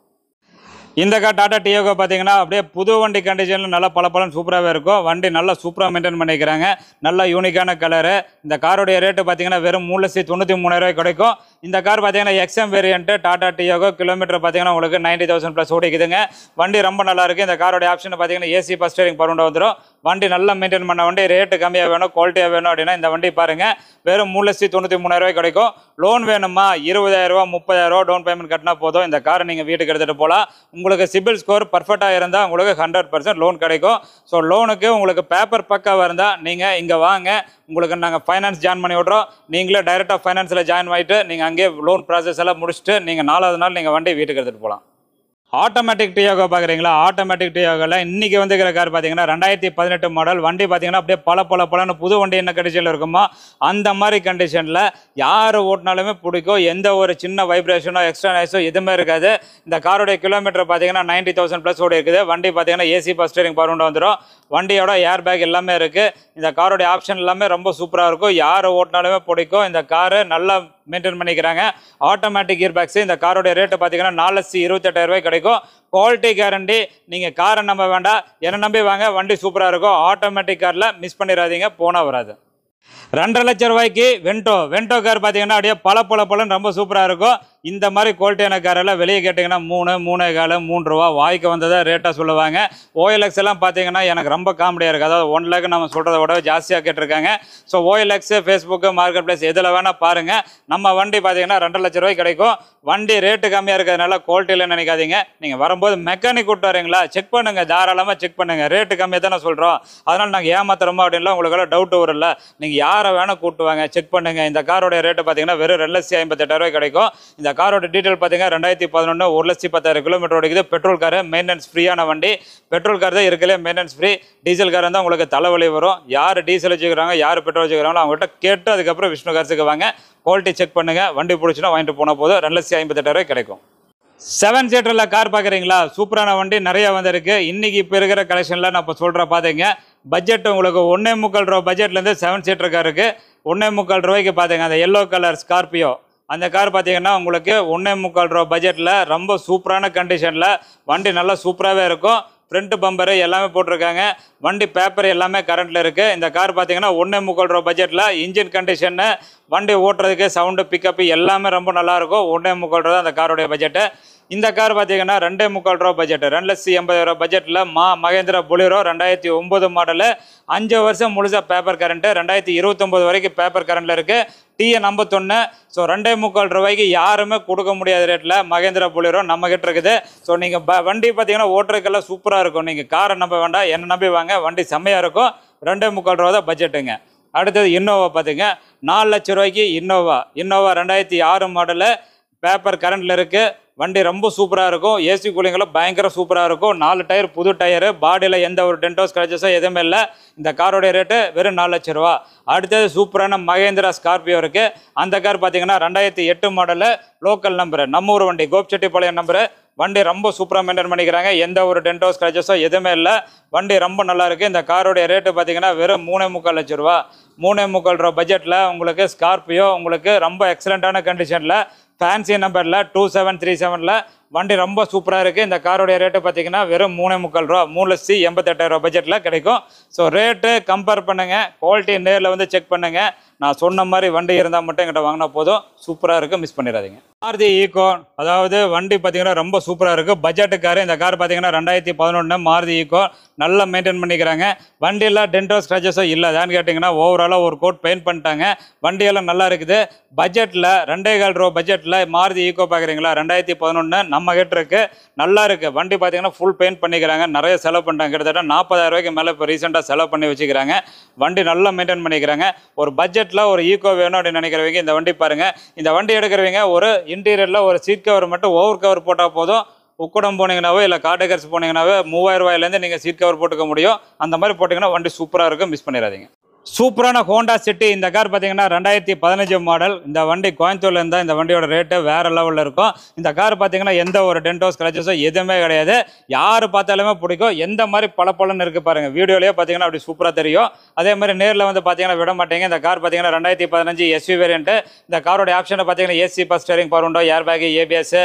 இந்த கார் டாடா டியோகோ பார்த்தீங்கன்னா அப்படியே புது வண்டி கண்டிஷனில் நல்லா பல சூப்பராகவே இருக்கும். வண்டி நல்லா சூப்பராக மெயின்டைன் பண்ணிக்கிறாங்க. நல்ல யூனிக்கான கலரு. இந்த காரோடைய ரேட்டு பார்த்தீங்கன்னா வெறும் 3,93,000 கிடைக்கும். இந்த கார் பார்த்தீங்கன்னா XM variant Tata Tiago. Kilometre பார்த்தீங்கன்னா உங்களுக்கு 90,000 ப்ளஸ் ஓடிக்குதுங்க. வண்டி ரொம்ப நல்லா இருக்குது. இந்த காரோடைய ஆப்ஷன் பார்த்தீங்கன்னா AC power steering power window வந்துடும். வண்டி நல்லா மெயின்டைன் பண்ண வண்டி. ரேட்டு கம்மியாக வேணும், குவாலிட்டியாக வேணும் அப்படின்னா இந்த வண்டி பாருங்கள், வெறும் 3,93,000 கிடைக்கும். லோன் வேணுமா 20,000 30,000 டவுன் பேமெண்ட் கட்டினா போதும். இந்த காரை நீங்கள் வீட்டுக்கு எடுத்துகிட்டு போகலாம். உங்களுக்கு சிபில் ஸ்கோர் பர்ஃபெக்டாக இருந்தால் உங்களுக்கு 100% லோன் கிடைக்கும். ஸோ லோனுக்கு உங்களுக்கு பேப்பர் பக்காவாக இருந்தால் நீங்கள் இங்கே வாங்க, உங்களுக்கு நாங்கள் ஃபைனான்ஸ் ஜாயின் பண்ணி விட்றோம். நீங்களே டைரெக்டாக ஃபைனான்ஸில் ஜாயின் பண்ணிவிட்டு நீங்கள் அங்கேயே லோன் ப்ராசஸ் எல்லாம் முடிச்சுட்டு நீங்கள் 4வது நாள் நீங்கள் வண்டி வீட்டுக்கு எடுத்துகிட்டு போகலாம். ஆட்டோமேட்டிக் டியோகோ பார்க்குறீங்களா? ஆட்டோமேட்டிக் டியோகோவில் இன்றைக்கி வந்துக்கிற கார் பார்த்தீங்கன்னா 2018 மாடல். வண்டி பார்த்தீங்கன்னா அப்படியே பலன்னு புது வண்டி என்ன கண்டிஷனில் இருக்குமோ அந்த மாதிரி கண்டிஷனில் யார் ஓட்டினாலுமே பிடிக்கும். எந்த ஒரு சின்ன வைப்ரேஷனோ எக்ஸ்ட்ரா நாய்ஸோ எதுவுமே இருக்காது. இந்த காரோடைய கிலோமீட்டர் பார்த்தீங்கன்னா 90,000 ப்ளஸ் ஓடி இருக்குது. வண்டி பார்த்தீங்கன்னா AC power steering power window வந்துடும். வண்டியோட ஏர் பேக் எல்லாமே இருக்குது. இந்த காரோடைய ஆப்ஷன் எல்லாமே ரொம்ப சூப்பராக இருக்கும். யார் ஓட்டினாலுமே பிடிக்கும். இந்த காரு நல்லா மெயின்டைன் பண்ணிக்கிறாங்க. Automatic gearbox. இந்த காரோடைய ரேட்டு பார்த்தீங்கன்னா 4,28,000 கிடைக்கும். Quality guarantee. நீங்கள் காரை நம்ப வேண்டாம், என்ன நம்பி வாங்க, வண்டி சூப்பராக இருக்கும். ஆட்டோமேட்டிக் காரில் மிஸ் பண்ணிடாதீங்க, போனால் வராது. 2,50,000 ரூபாய்க்கு வெண்டோ கார் பார்த்தீங்கன்னா அப்படியே பலன்னு ரொம்ப சூப்பராக இருக்கும். இந்த மாதிரி குவாலிட்டியான காரெல்லாம் வெளியே கேட்டிங்கன்னா 3, 3.25, 3 ரூபா வாய்க்கு வந்ததை ரேட்டாக சொல்லுவாங்க. OLX எல்லாம் பார்த்தீங்கன்னா எனக்கு ரொம்ப காமெடியாக இருக்குது. அதாவது 1 லேக் நம்ம சொல்கிறத விட ஜாஸ்தியாக கேட்டிருக்காங்க. So OLX, Facebook, market place எதில் வேணால் பாருங்கள். நம்ம வண்டி பார்த்தீங்கன்னா 2,00,000 ரூபாய்க்கு கிடைக்கும். வண்டி ரேட்டு கம்மியாக இருக்கிறதுனால குவாலிட்டியில் நினைக்காதீங்க. நீங்கள் வரும்போது மெக்கானிக் கூப்பிட்டு வரீங்களா, செக் பண்ணுங்கள், தாராளமாக செக் பண்ணுங்கள். ரேட்டு கம்மியாக தானே சொல்கிறோம், அதனால் நாங்கள் ஏமாத்துறோமா அப்படின்லாம் உங்களுக்கெல்லாம் டவுட் வரல. நீங்கள் யாரை வேணால் கூப்பிட்டு வாங்க, செக் பண்ணுங்கள். இந்த காரோடைய ரேட்டு பார்த்தீங்கன்னா வெறும் 2,58,000 கிடைக்கும். இந்த காரோட டீட்டெயில் பார்த்தீங்கன்னா 2011 1,10,000 கிலோமீட்டர் ஓடிக்குது. பெட்ரோல் காரு, மெயின்டெனன்ஸ் ஃப்ரீயான வண்டி. பெட்ரோல் கார் தான் இருக்கலே மெயின்டெனன்ஸ் ஃப்ரீ. டீசல் கார் இருந்தால் உங்களுக்கு தலைவலி வரும். யார் டீசல் வச்சுக்கிறாங்க, யார் பெட்ரோல் வச்சுக்கிறாங்களோ அவங்ககிட்ட கேட்டு அதுக்கப்புறம் விஷ்ணு கார்ஸுக்கு வாங்க. குவாலிட்டி செக் பண்ணுங்கள். வண்டி பிடிச்சினா வாங்கிட்டு போனால் போதும். 2,58,000 கிடைக்கும். 7 சீட்டரில் கார் பார்க்குறீங்களா? சூப்பரான வண்டி நிறைய வந்திருக்கு. இன்றைக்கி இப்போ இருக்கிற கலெக்ஷனில் நான் இப்போ சொல்கிற பார்த்தீங்க. பட்ஜெட் உங்களுக்கு 1,45 ரூபா பட்ஜெட்லேருந்து 7 சீட்டர் கார் இருக்குது. 1,45 ரூபாய்க்கு பார்த்தீங்க அந்த எல்லோ கலர் ஸ்கார்பியோ. அந்த கார் பார்த்தீங்கன்னா உங்களுக்கு 1,45 ரூபா பட்ஜெட்டில் ரொம்ப சூப்பரான கண்டிஷனில் வண்டி நல்லா சூப்பராகவே இருக்கும். ஃப்ரண்ட் பம்பரு எல்லாமே போட்டிருக்காங்க. வண்டி பேப்பர் எல்லாமே கரண்ட்டில் இருக்குது. இந்த கார் பார்த்தீங்கன்னா 1,45 ரூபா பட்ஜெட்டில் இன்ஜின் கண்டிஷன்னு, வண்டி ஓட்டுறதுக்கு சவுண்டு, பிக்கப்பு எல்லாமே ரொம்ப நல்லாயிருக்கும். 1,45 ரூபா அந்த காரோடைய பட்ஜெட்டு. இந்த கார் பார்த்தீங்கன்னா 2,45 ரூபா பட்ஜெட்டு. 2,80,000 பட்ஜெட்டில் மகேந்திரா பொலிரோ 2009 மாடலு. 5 வருஷம் முழுசாக பேப்பர் கரண்ட்டு. 2029 வரைக்கும் பேப்பர் கரண்ட்டில் இருக்குது. TN 51. ஸோ 2,45 ரூபாய்க்கு யாருமே கொடுக்க முடியாத ரேட்டில் மகேந்திரா பொலிரோ நம்மக்கிட்ட இருக்குது. ஸோ நீங்கள் வண்டி பார்த்தீங்கன்னா ஓட்டுறதுக்கெல்லாம் சூப்பராக இருக்கும். நீங்கள் காரை நம்ப வேண்டாம், என்ன நம்பி வாங்க, வண்டி செம்மையாக இருக்கும். 2,45 ரூபா தான் பட்ஜெட்டுங்க. அடுத்தது இன்னோவா பார்த்துங்க. 4,00,000 ரூபாய்க்கு இன்னோவா 2006 மாடலு. பேப்பர் கரண்ட்டில் இருக்குது. வண்டி ரொம்ப சூப்பராக இருக்கும். ஏசி கூலிங்கெல்லாம் பயங்கர சூப்பராக இருக்கும். 4 டயர் புது டயரு. பாடியில் எந்த ஒரு டென்டோ ஸ்க்ராச்சஸோ எதுவுமே இல்லை. இந்த காரோடைய ரேட்டு வெறும் 4,00,000 ரூபா. அடுத்தது சூப்பரான மகேந்திரா ஸ்கார்பியோ இருக்குது. அந்த கார் பார்த்தீங்கன்னா 2008 மாடலு. லோக்கல் நம்பரு, நம்ம ஊர் வண்டி, கோபிச்செட்டிப்பாளையம் நம்பரு. வண்டி ரொம்ப சூப்பராக மெயின்டைன் பண்ணிக்கிறாங்க. எந்த ஒரு டென்டோ ஸ்க்ராச்சஸோ எதுவுமே இல்லை. வண்டி ரொம்ப நல்லா இருக்குது. இந்த காரோடைய ரேட்டு பார்த்தீங்கன்னா வெறும் 3,45 லட்சம் ரூபா. 3,45 ரூபா பட்ஜெட்டில் உங்களுக்கு ஸ்கார்பியோ உங்களுக்கு ரொம்ப எக்ஸலண்ட்டான கண்டிஷனில் ஃபேன்சி நம்பரில் 2737 வண்டி ரொம்ப சூப்பராக இருக்குது. இந்த காரோடைய ரேட்டு பார்த்தீங்கன்னா வெறும் 3,45 ரூபா. 3,88,000 பட்ஜெட்டில் கிடைக்கும். ஸோ ரேட்டு கம்பேர் பண்ணுங்கள், குவாலிட்டி நேரில் வந்து செக் பண்ணுங்கள். நான் சொன்ன மாதிரி வண்டி இருந்தால் மட்டும் என்கிட்ட வாங்கினா போதும். சூப்பராக இருக்குது, மிஸ் பண்ணிடாதீங்க. மாருதி ஈக்கோ, அதாவது வண்டி பார்த்தீங்கன்னா ரொம்ப சூப்பராக இருக்குது. Budget car. இந்த கார் பார்த்தீங்கன்னா 2011 மாருதி ஈக்கோ. நல்லா மெயின்டைன் பண்ணிக்கிறாங்க. வண்டியெல்லாம் டென்டோ ஸ்க்ராச்சஸோ இல்லை. அதான்னு கேட்டிங்கன்னா ஓவராலாக ஒரு கோட் பெயிண்ட் பண்ணிட்டாங்க. வண்டியெல்லாம் நல்லா இருக்குது. பட்ஜெட்டில் 2,15 ரூபா பட்ஜெட்டில் மாருதி ஈக்கோ பார்க்குறீங்களா? 2011 நம்ம கிட்ட இருக்குது. நல்லா இருக்குது. வண்டி பார்த்தீங்கன்னா ஃபுல் பெயிண்ட் பண்ணிக்கிறாங்க. நிறைய செலவு பண்ணிட்டாங்க. கிட்டத்தட்ட 40,000 ரூபாய்க்கு மேலே இப்போ ரீசெண்டாக செலவு பண்ணி வச்சுக்கிறாங்க. வண்டி நல்லா மெயின்டைன் பண்ணிக்கிறாங்க. ஒரு பட்ஜெட்டில் ஒரு ஈக்கோ வேணும் அப்படின்னு நினைக்கிறவங்க இந்த வண்டி பாருங்கள். இந்த வண்டி எடுக்கிறவங்க ஒரு இன்டீரியரில் ஒரு சீட் கவர் மட்டும் ஓவர் கவர் போட்டால் போதும். உக்கடம் போனீங்கன்னாவோ இல்லை காட்டகர்ஸ் போனீங்கன்னாவே 3,000 ரூபாயிலேருந்து நீங்கள் சீட் கவர் போட்டுக்க முடியும். அந்த மாதிரி போட்டிங்கன்னா வண்டி சூப்பராக இருக்கும், மிஸ் பண்ணிடாதீங்க. சூப்பரான ஹோண்டா சிட்டி இந்த கார் பார்த்தீங்கன்னா 2015 மாடல். இந்த வண்டி கோயம்புத்தூர்ல இருந்தால் இந்த வண்டியோட ரேட்டு வேற லெவலில் இருக்கும். இந்த கார் பார்த்தீங்கன்னா எந்த ஒரு டென்டோ ஸ்க்ராச்சஸோ எதுவுமே கிடையாது. யார் பார்த்தாலுமே பிடிக்கும். எந்த மாதிரி பளபளன்னு இருக்கு பாருங்க. வீடியோலயே பார்த்தீங்கன்னா அப்படி சூப்பராக தெரியும். அதே மாதிரி நேரில் வந்து பார்த்தீங்கன்னா விட மாட்டீங்க. இந்த கார் பார்த்தீங்கன்னா 2015 எஸ்வி வேரியன்ட். இந்த காரோட ஆப்ஷனை பார்த்தீங்கன்னா AC power steering, power window, air bag, ABS,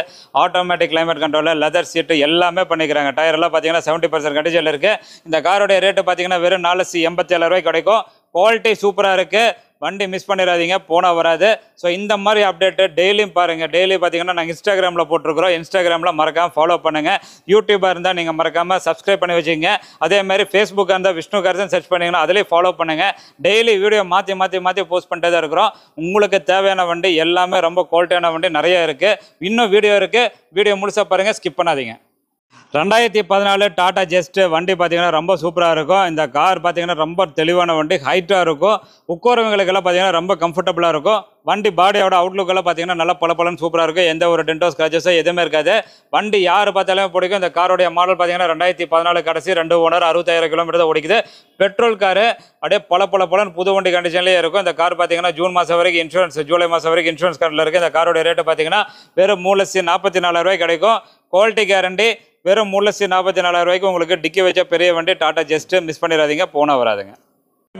automatic climate control, leather சீட்டு எல்லாமே பண்ணிக்கிறாங்க. டயர் எல்லாம் பார்த்தீங்கன்னா 70% கண்டிஷனில் இருக்கு. இந்த காரோட ரேட்டு பார்த்தீங்கன்னா வெறும் 4,87,000 கிடைக்கும். குவாலிட்டி சூப்பராக இருக்குது. வண்டி மிஸ் பண்ணிடாதீங்க, போனால் வராது. ஸோ இந்த மாதிரி அப்டேட்டு டெய்லியும் பாருங்கள். டெய்லி பார்த்தீங்கன்னா நாங்கள் இன்ஸ்டாகிராமில் போட்டிருக்கிறோம். இன்ஸ்டாகிராமில் மறக்காமல் ஃபாலோ பண்ணுங்கள். யூடியூபாக இருந்தால் நீங்கள் மறக்காமல் சப்ஸ்கிரைப் பண்ணி வச்சுங்க. அதேமாதிரி ஃபேஸ்புக்காக இருந்தால் விஷ்ணு கார்ஸன் சர்ச் பண்ணிங்கன்னா அதிலே ஃபாலோ பண்ணுங்கள். டெய்லி வீடியோ மாற்றி போஸ்ட் பண்ணிட்டே தான் இருக்கிறோம். உங்களுக்கு தேவையான வண்டி எல்லாமே ரொம்ப குவாலிட்டியான வண்டி நிறைய இருக்குது. இன்னும் வீடியோ இருக்குது. வீடியோ முழுசாக பாருங்கள், ஸ்கிப் பண்ணாதீங்க. 2014 டாடா ஜெஸ்ட் வண்டி பார்த்தீங்கன்னா ரொம்ப சூப்பராக இருக்கும். இந்த கார் பார்த்தீங்கன்னா ரொம்ப தெளிவான வண்டி, ஹைட்டாக இருக்கும். உட்காரவங்களுக்கெல்லாம் பார்த்தீங்கன்னா ரொம்ப கம்ஃபர்டபுளாக இருக்கும். வண்டி பாடியோட அவுட்லுக்கெல்லாம் பார்த்தீங்கன்னா நல்லா பளபளன்னு சூப்பராக இருக்கும். எந்த ஒரு டென்டோ ஸ்க்ராச்சஸோ எதுவுமே இருக்காது. வண்டி யார் பார்த்தாலுமே பிடிக்கும். இந்த காரோடைய மாடல் பார்த்தீங்கன்னா 2014 கடைசி 2 ஓனர் 65,000 கிலோமீட்டர் தான் ஓடிக்குது. பெட்ரோல் காரு அப்படியே பளபளன்னு புது வண்டி கண்டிஷன்லேயே இருக்கும். இந்த கார் பார்த்தீங்கன்னா ஜூன் மாதம் வரைக்கும் இன்சூரன்ஸ், ஜூலை மாதம் வரைக்கும் இன்சூரன்ஸ் கார்டில் இருக்குது. இந்த காரோடைய ரேட்டு பார்த்தீங்கன்னா வெறும் 3,44,000 கிடைக்கும். Quality guarantee. வெறும் 3,44,000 உங்களுக்கு டிக்கி வச்ச பெரிய வண்டி டாடா ஜெஸ்ட். மிஸ் பண்ணிடாதீங்க, போனால் வராதுங்க.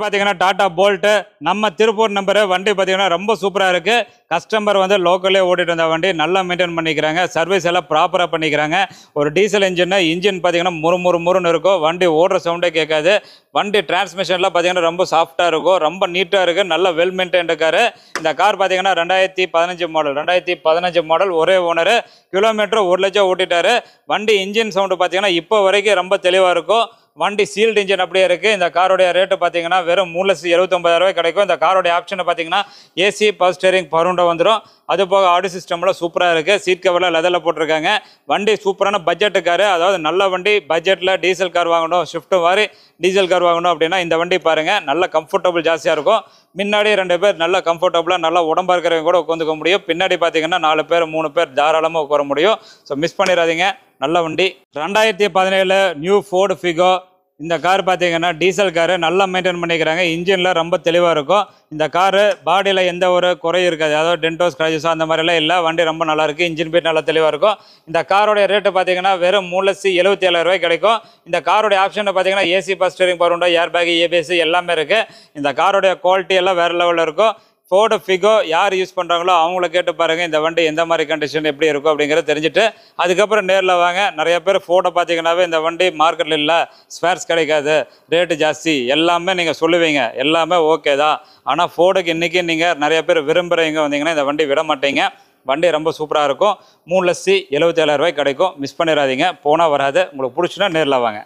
பார்த்தீங்கன்னா டாடா போல்ட்டு நம்ம திருப்பூர் நம்பரு. வண்டி பார்த்தீங்கன்னா ரொம்ப சூப்பராக இருக்குது. கஸ்டமர் வந்து லோக்கல்லே ஓட்டிகிட்டு இருந்த வண்டி நல்லா மெயின்டைன் பண்ணிக்கிறாங்க. சர்வீஸ் எல்லாம் ப்ராப்பராக பண்ணிக்கிறாங்க. ஒரு டீசல் இன்ஜின் பார்த்தீங்கன்னா முறுன்னு இருக்கும். வண்டி ஓடுற சவுண்டே கேட்காது. வண்டி டிரான்ஸ்மிஷன்லாம் பார்த்தீங்கன்னா ரொம்ப சாஃப்டாக இருக்கும். ரொம்ப நீட்டாக இருக்குது. நல்ல வெல் மெயின்டைன்டு காரு. இந்த கார் பார்த்தீங்கன்னா 2015 மாடல் ஒரே ஓனர். கிலோமீட்டர் 1 லட்சம் ஓட்டிட்டாரு. வண்டி இன்ஜின் சவுண்டு பார்த்தீங்கன்னா இப்போ வரைக்கும் ரொம்ப தெளிவாக இருக்கும். வண்டி சீல்டு இன்ஜின் அப்படியே இருக்குது. இந்த காரோடைய ரேட்டு பார்த்தீங்கன்னா வெறும் 3,79,000 கிடைக்கும். இந்த காரோடைய ஆப்ஷனை பார்த்தீங்கன்னா AC power steering, power window வந்துடும். அது போக ஆடியோ சிஸ்டம்லாம் சூப்பராக இருக்குது. சீட் கவரில் லெதரில் போட்டிருக்காங்க. வண்டி சூப்பரான பட்ஜெட்டு காரு. அதாவது நல்ல வண்டி. பட்ஜெட்டில் டீசல் கார் வாங்கணும், ஷிஃப்ட் மாதிரி டீசல் கார் வாங்கணும் அப்படின்னா இந்த வண்டி பாருங்கள். நல்ல கம்ஃபர்டபுள் ஜாஸ்தியாக இருக்கும். முன்னாடி 2 பேர் நல்ல கம்ஃபர்டபுளாக நல்லா உடம்பா இருக்கிறவங்க கூட உட்காந்துக்க முடியும். பின்னாடி பார்த்தீங்கன்னா 4 பேர் 3 பேர் தாராளமாக உட்கார முடியும். ஸோ மிஸ் பண்ணிடாதீங்க, நல்ல வண்டி. 2017 நியூ ஃபோர்டு ஃபிகோ. இந்த கார் பார்த்தீங்கன்னா டீசல் காரு. நல்லா மெயின்டைன் பண்ணிக்கிறாங்க. இன்ஜினில் ரொம்ப தெளிவாக இருக்கும். இந்த காரு பாடியில் எந்த ஒரு குறையும் இருக்காது. அதாவது டென்டோ ஸ்க்ராச்சஸோ அந்த மாதிரிலாம் இல்லை. வண்டி ரொம்ப நல்லாயிருக்கு. இன்ஜின் பேட் நல்லா தெளிவாக இருக்கும். இந்த காரோடைய ரேட்டு பார்த்தீங்கன்னா வெறும் 3,77,000 கிடைக்கும். இந்த காரோடைய ஆப்ஷனை பார்த்தீங்கன்னா AC power steering, power window, air bag, ABS எல்லாமே இருக்குது. இந்த காரோடைய குவாலிட்டி எல்லாம் வேறு லெவலில் இருக்கும். ஃபோர்டு ஃபிகோ யார் யூஸ் பண்ணுறாங்களோ அவங்கள கேட்டு பாருங்கள். இந்த வண்டி எந்த மாதிரி கண்டிஷன் எப்படி இருக்கும் அப்படிங்கிறத தெரிஞ்சுட்டு அதுக்கப்புறம் நேரில் வாங்க. நிறைய பேர் ஃபோர்டை பார்த்தீங்கன்னாவே இந்த வண்டி மார்க்கெட்டில் இல்லை, ஸ்பேர்ஸ் கிடைக்காது, ரேட்டு ஜாஸ்தி எல்லாமே நீங்கள் சொல்லுவீங்க. எல்லாமே ஓகே தான். ஆனால் ஃபோர்டுக்கு இன்றைக்கி நீங்கள் நிறைய பேர் விரும்புகிறவங்க வந்தீங்கன்னா இந்த வண்டி விட மாட்டீங்க. வண்டி ரொம்ப சூப்பராக இருக்கும். 3,77,000 கிடைக்கும். மிஸ் பண்ணிடாதீங்க, போனால் வராது. உங்களுக்கு பிடிச்சுன்னா நேரில் வாங்க.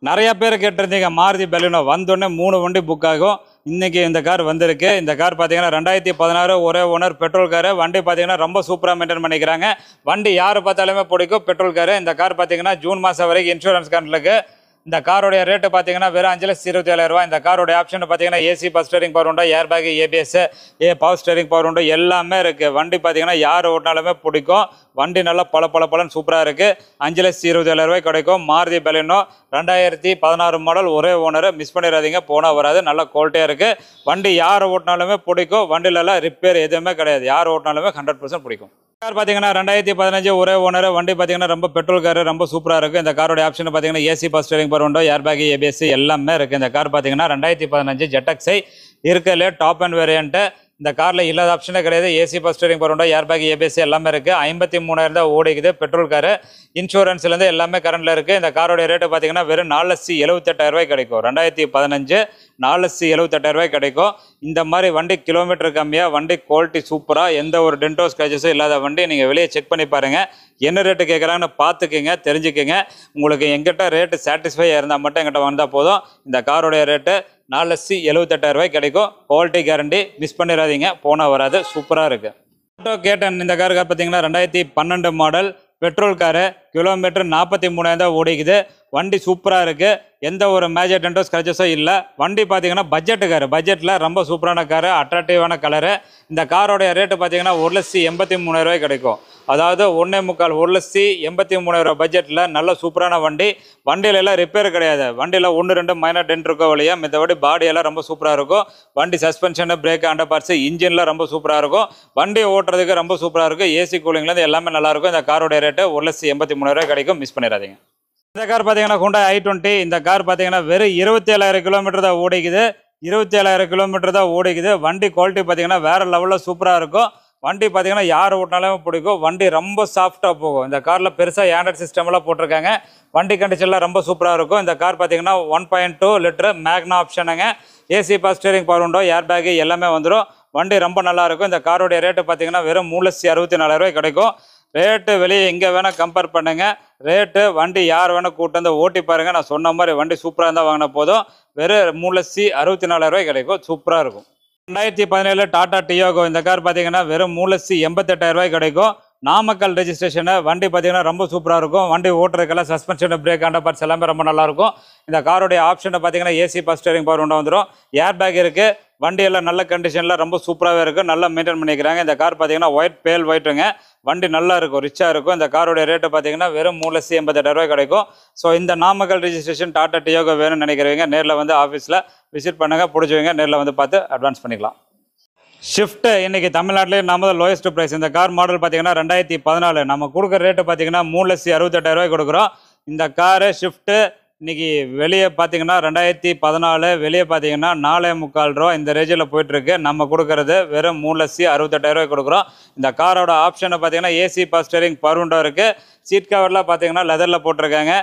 நிறைய பேர் கேட்டிருந்தீங்க மாருதி பெலினோ. வந்தோடனே 3 வண்டி புக் ஆகும். இன்றைக்கி இந்த கார் வந்திருக்கு. இந்த கார் பார்த்தீங்கன்னா 2016 ஒரே ஓனர் பெட்ரோல் காரு. வண்டி பார்த்தீங்கன்னா ரொம்ப சூப்பராக மெயின்டைன் பண்ணிக்கிறாங்க. வண்டி யார் பார்த்தாலுமே பிடிக்கும். Petrol car. இந்த கார் பார்த்தீங்கன்னா ஜூன் மாதம் வரைக்கும் இன்சூரன்ஸ் கார்டில் இருக்குது. இந்த காரோடைய ரேட்டு பார்த்தீங்கன்னா வெறும் 5,27,000. இந்த காரோடைய ஆப்ஷன் பார்த்தீங்கன்னா AC power steering, power window, air bag, ABS, power steering, power window எல்லாமே இருக்குது. வண்டி பார்த்தீங்கன்னா யார் ஓட்டினாலுமே பிடிக்கும். வண்டி நல்லா பளபளன்னு சூப்பராக இருக்குது. 5,27,000 கிடைக்கும். மாருதி பெலினோ 2016 மாடல் ஒரே ஓனர். மிஸ் பண்ணிடாதீங்க, போனால் வராது. நல்ல குவாலிட்டியாக இருக்குது. வண்டி யார் ஓட்டினாலுமே பிடிக்கும். வண்டியிலலாம் ரிப்பேர் எதுவுமே கிடையாது. யார் ஓட்டினாலுமே 100% பிடிக்கும். கார் பார்த்தீங்கன்னா 2015 ஒரே ஓனர். வண்டி பார்த்தீங்கன்னா ரொம்ப பெட்ரோல் காரு. ரொம்ப சூப்பராக இருக்குது. இந்த காரோட ஆப்ஷன் பார்த்தீங்கன்னா AC power steering, power window, air bag, ABS எல்லாமே இருக்குது. இந்த கார் பார்த்தீங்கன்னா 2015 ZXi இருக்கலே டாப் அண்ட் வேரியன்ட்டு. இந்த காரில் இல்லாத ஆப்ஷனே கிடையாது. AC power steering, power window, air bag, ABS எல்லாமே இருக்குது. 53,000 தான் ஓடிக்குது. Petrol car. இன்சூரன்ஸ்லேருந்து எல்லாமே கரண்டில் இருக்குது. இந்த காரோடைய ரேட்டு பார்த்தீங்கன்னா வெறும் 4,78,000 கிடைக்கும். 2015 4,78,000 கிடைக்கும். இந்த மாதிரி வண்டி கிலோமீட்டர் கம்மியாக, வண்டி குவாலிட்டி சூப்பராக, எந்த ஒரு டென்டோ ஸ்க்ராச்சஸும் இல்லாத வண்டி. நீங்கள் வெளியே செக் பண்ணி பாருங்கள். என்ன ரேட்டு கேட்குறாங்கன்னு பார்த்துக்குங்க, தெரிஞ்சுக்குங்க. உங்களுக்கு எங்கிட்ட ரேட்டு சாட்டிஸ்ஃபையாக இருந்தால் மட்டும் எங்கிட்ட வந்தால் போதும். இந்த காரோடைய ரேட்டு 4,78,000 கிடைக்கும். Quality guarantee. மிஸ் பண்ணிடாதீங்க, போனால் வராது. சூப்பராக இருக்குது. ஆட்டோ கேட்டன். இந்த கார் பார்த்தீங்கன்னா 2012 மாடல் பெட்ரோல் காரு. கிலோமீட்டர் 43,000 ஓடிக்குது. வண்டி சூப்பராக இருக்குது. எந்த ஒரு மேஜர் டென்டோ ஸ்க்ராச்சஸோ இல்லை. வண்டி பார்த்தீங்கன்னா பட்ஜெட்டு காரு, பட்ஜெட்டில் ரொம்ப சூப்பரான காரு, அட்ராக்டிவான கலரு. இந்த காரோடைய ரேட்டு பார்த்தீங்கன்னா 1,83,000 கிடைக்கும். அதாவது 1.25 1,83,000 பட்ஜெட்டில் நல்ல சூப்பரான வண்டி. வண்டியில எல்லாம் ரிப்பேர் கிடையாது. வண்டியில் 1-2 மைனர் டென்ட் இருக்கோ வழியா, மற்றபடி பாடியெல்லாம் ரொம்ப சூப்பராக இருக்கும். வண்டி சஸ்பென்ஷனு, பிரேக், அண்டர் பார்ட்ஸு, இன்ஜின்லாம் ரொம்ப சூப்பராக இருக்கும். வண்டி ஓட்டுறதுக்கு ரொம்ப சூப்பராக இருக்கும். ஏசி கூலிங்லேருந்து எல்லாமே நல்லாயிருக்கும். இந்த காரோடைய ரேட்டு 1,83,000 கிடைக்கும். மிஸ் பண்ணிடாதீங்க. இந்த கார் பார்த்தீங்கன்னா Hyundai i20. இந்த கார் பார்த்தீங்கன்னா வெறும் 27,000 கிலோமீட்டர் தான் ஓடிக்குது. 27,000 கிலோமீட்டர் தான் ஓடிக்குது. வண்டி குவாலிட்டி பார்த்தீங்கன்னா வேறு லெவலில் சூப்பராக இருக்கும். வண்டி பார்த்தீங்கன்னா யார் ஓட்டினாலும் பிடிக்கும். வண்டி ரொம்ப சாஃப்டாக போகும். இந்த காரில் பெருசாக ஆண்ட்ராய்ட் சிஸ்டம்லாம் போட்டிருக்காங்க. வண்டி கண்டிஷன்லாம் ரொம்ப சூப்பராக இருக்கும். இந்த கார் பார்த்தீங்கன்னா 1.2 லிட்டர் மேக்னா ஆப்ஷனுங்க. ஏசி பவர், ஸ்டீரிங் பவர் உண்டோ, ஏர் பேக்கு எல்லாமே வந்துடும். வண்டி ரொம்ப நல்லாயிருக்கும். இந்த காரோடைய ரேட்டு பார்த்தீங்கன்னா வெறும் 3,64,000 கிடைக்கும். ரேட்டு வெளியே எங்கே வேணால் கம்பேர் பண்ணுங்கள். ரேட்டு வண்டி யார் வேணால் கூட்டு வந்து ஓட்டி பாருங்கள். நான் சொன்ன மாதிரி வண்டி சூப்பராக இருந்தால் வாங்கின போதும். வெறும் 3,64,000 கிடைக்கும். சூப்பராக இருக்கும். 2017 டாடா டியோகோ. இந்த கார் பார்த்தீங்கன்னா வெறும் 3,88,000 கிடைக்கும். நாமக்கல் ரெஜிஸ்ட்ரேஷனு. வண்டி பார்த்தீங்கன்னா ரொம்ப சூப்பராக இருக்கும். வண்டி ஓட்டுறதுக்கெல்லாம் சஸ்பென்ஷன், பிரேக், அண்டர் பார்ட்ஸ் எல்லாமே ரொம்ப நல்லாயிருக்கும். இந்த காரோடைய ஆப்ஷனை பார்த்தீங்கன்னா ஏசி பவர், ஸ்டீரிங் பவர் உண்டா வந்துடும். ஏர் பேக் இருக்குது. வண்டியெல்லாம் நல்ல கண்டிஷனில் ரொம்ப சூப்பராகவே இருக்குது. நல்லா மெயின்டைன் பண்ணிக்கிறாங்க. இந்த கார் பார்த்தீங்கன்னா பேல் ஒயிட்டுங்க. வண்டி நல்லா இருக்கும், ரிச்சாக இருக்கும். இந்த காரோடைய ரேட்டு பார்த்தீங்கன்னா வெறும் 3,88,000 கிடைக்கும். ஸோ இந்த நாமக்கல் ரெஜிஸ்ட்ரேஷன் டாடா டியோகோ வேணும்னு நினைக்கிறவங்க நேரில் வந்து ஆஃபீஸில் விசிட் பண்ணுங்கள். பிடிச்சவங்க நேரில் வந்து பார்த்து அட்வான்ஸ் பண்ணிக்கலாம். ஷிஃப்ட்டு இன்றைக்கி தமிழ்நாட்டிலே நம்ம தான் லோயஸ்ட் ப்ரைஸ். இந்த கார் மாடல் பார்த்தீங்கன்னா 2014. நம்ம கொடுக்குற ரேட்டு பார்த்தீங்கன்னா 3,68,000 கொடுக்குறோம். இந்த காரு ஷிஃப்ட்டு இன்றைக்கி வெளியே பார்த்தீங்கன்னா 2014, வெளியே பார்த்தீங்கன்னா 4,45 ரூபா இந்த ரேஞ்சில் போயிட்டுருக்கு. நம்ம கொடுக்குறது வெறும் 3,68,000 கொடுக்குறோம். இந்த காரோட ஆப்ஷனை பார்த்தீங்கன்னா ஏசி பவர், ஸ்டீரிங் பவர் உண்டோ இருக்குது. சீட் கவர்லாம் பார்த்தீங்கன்னா லெதரில் போட்டிருக்காங்க.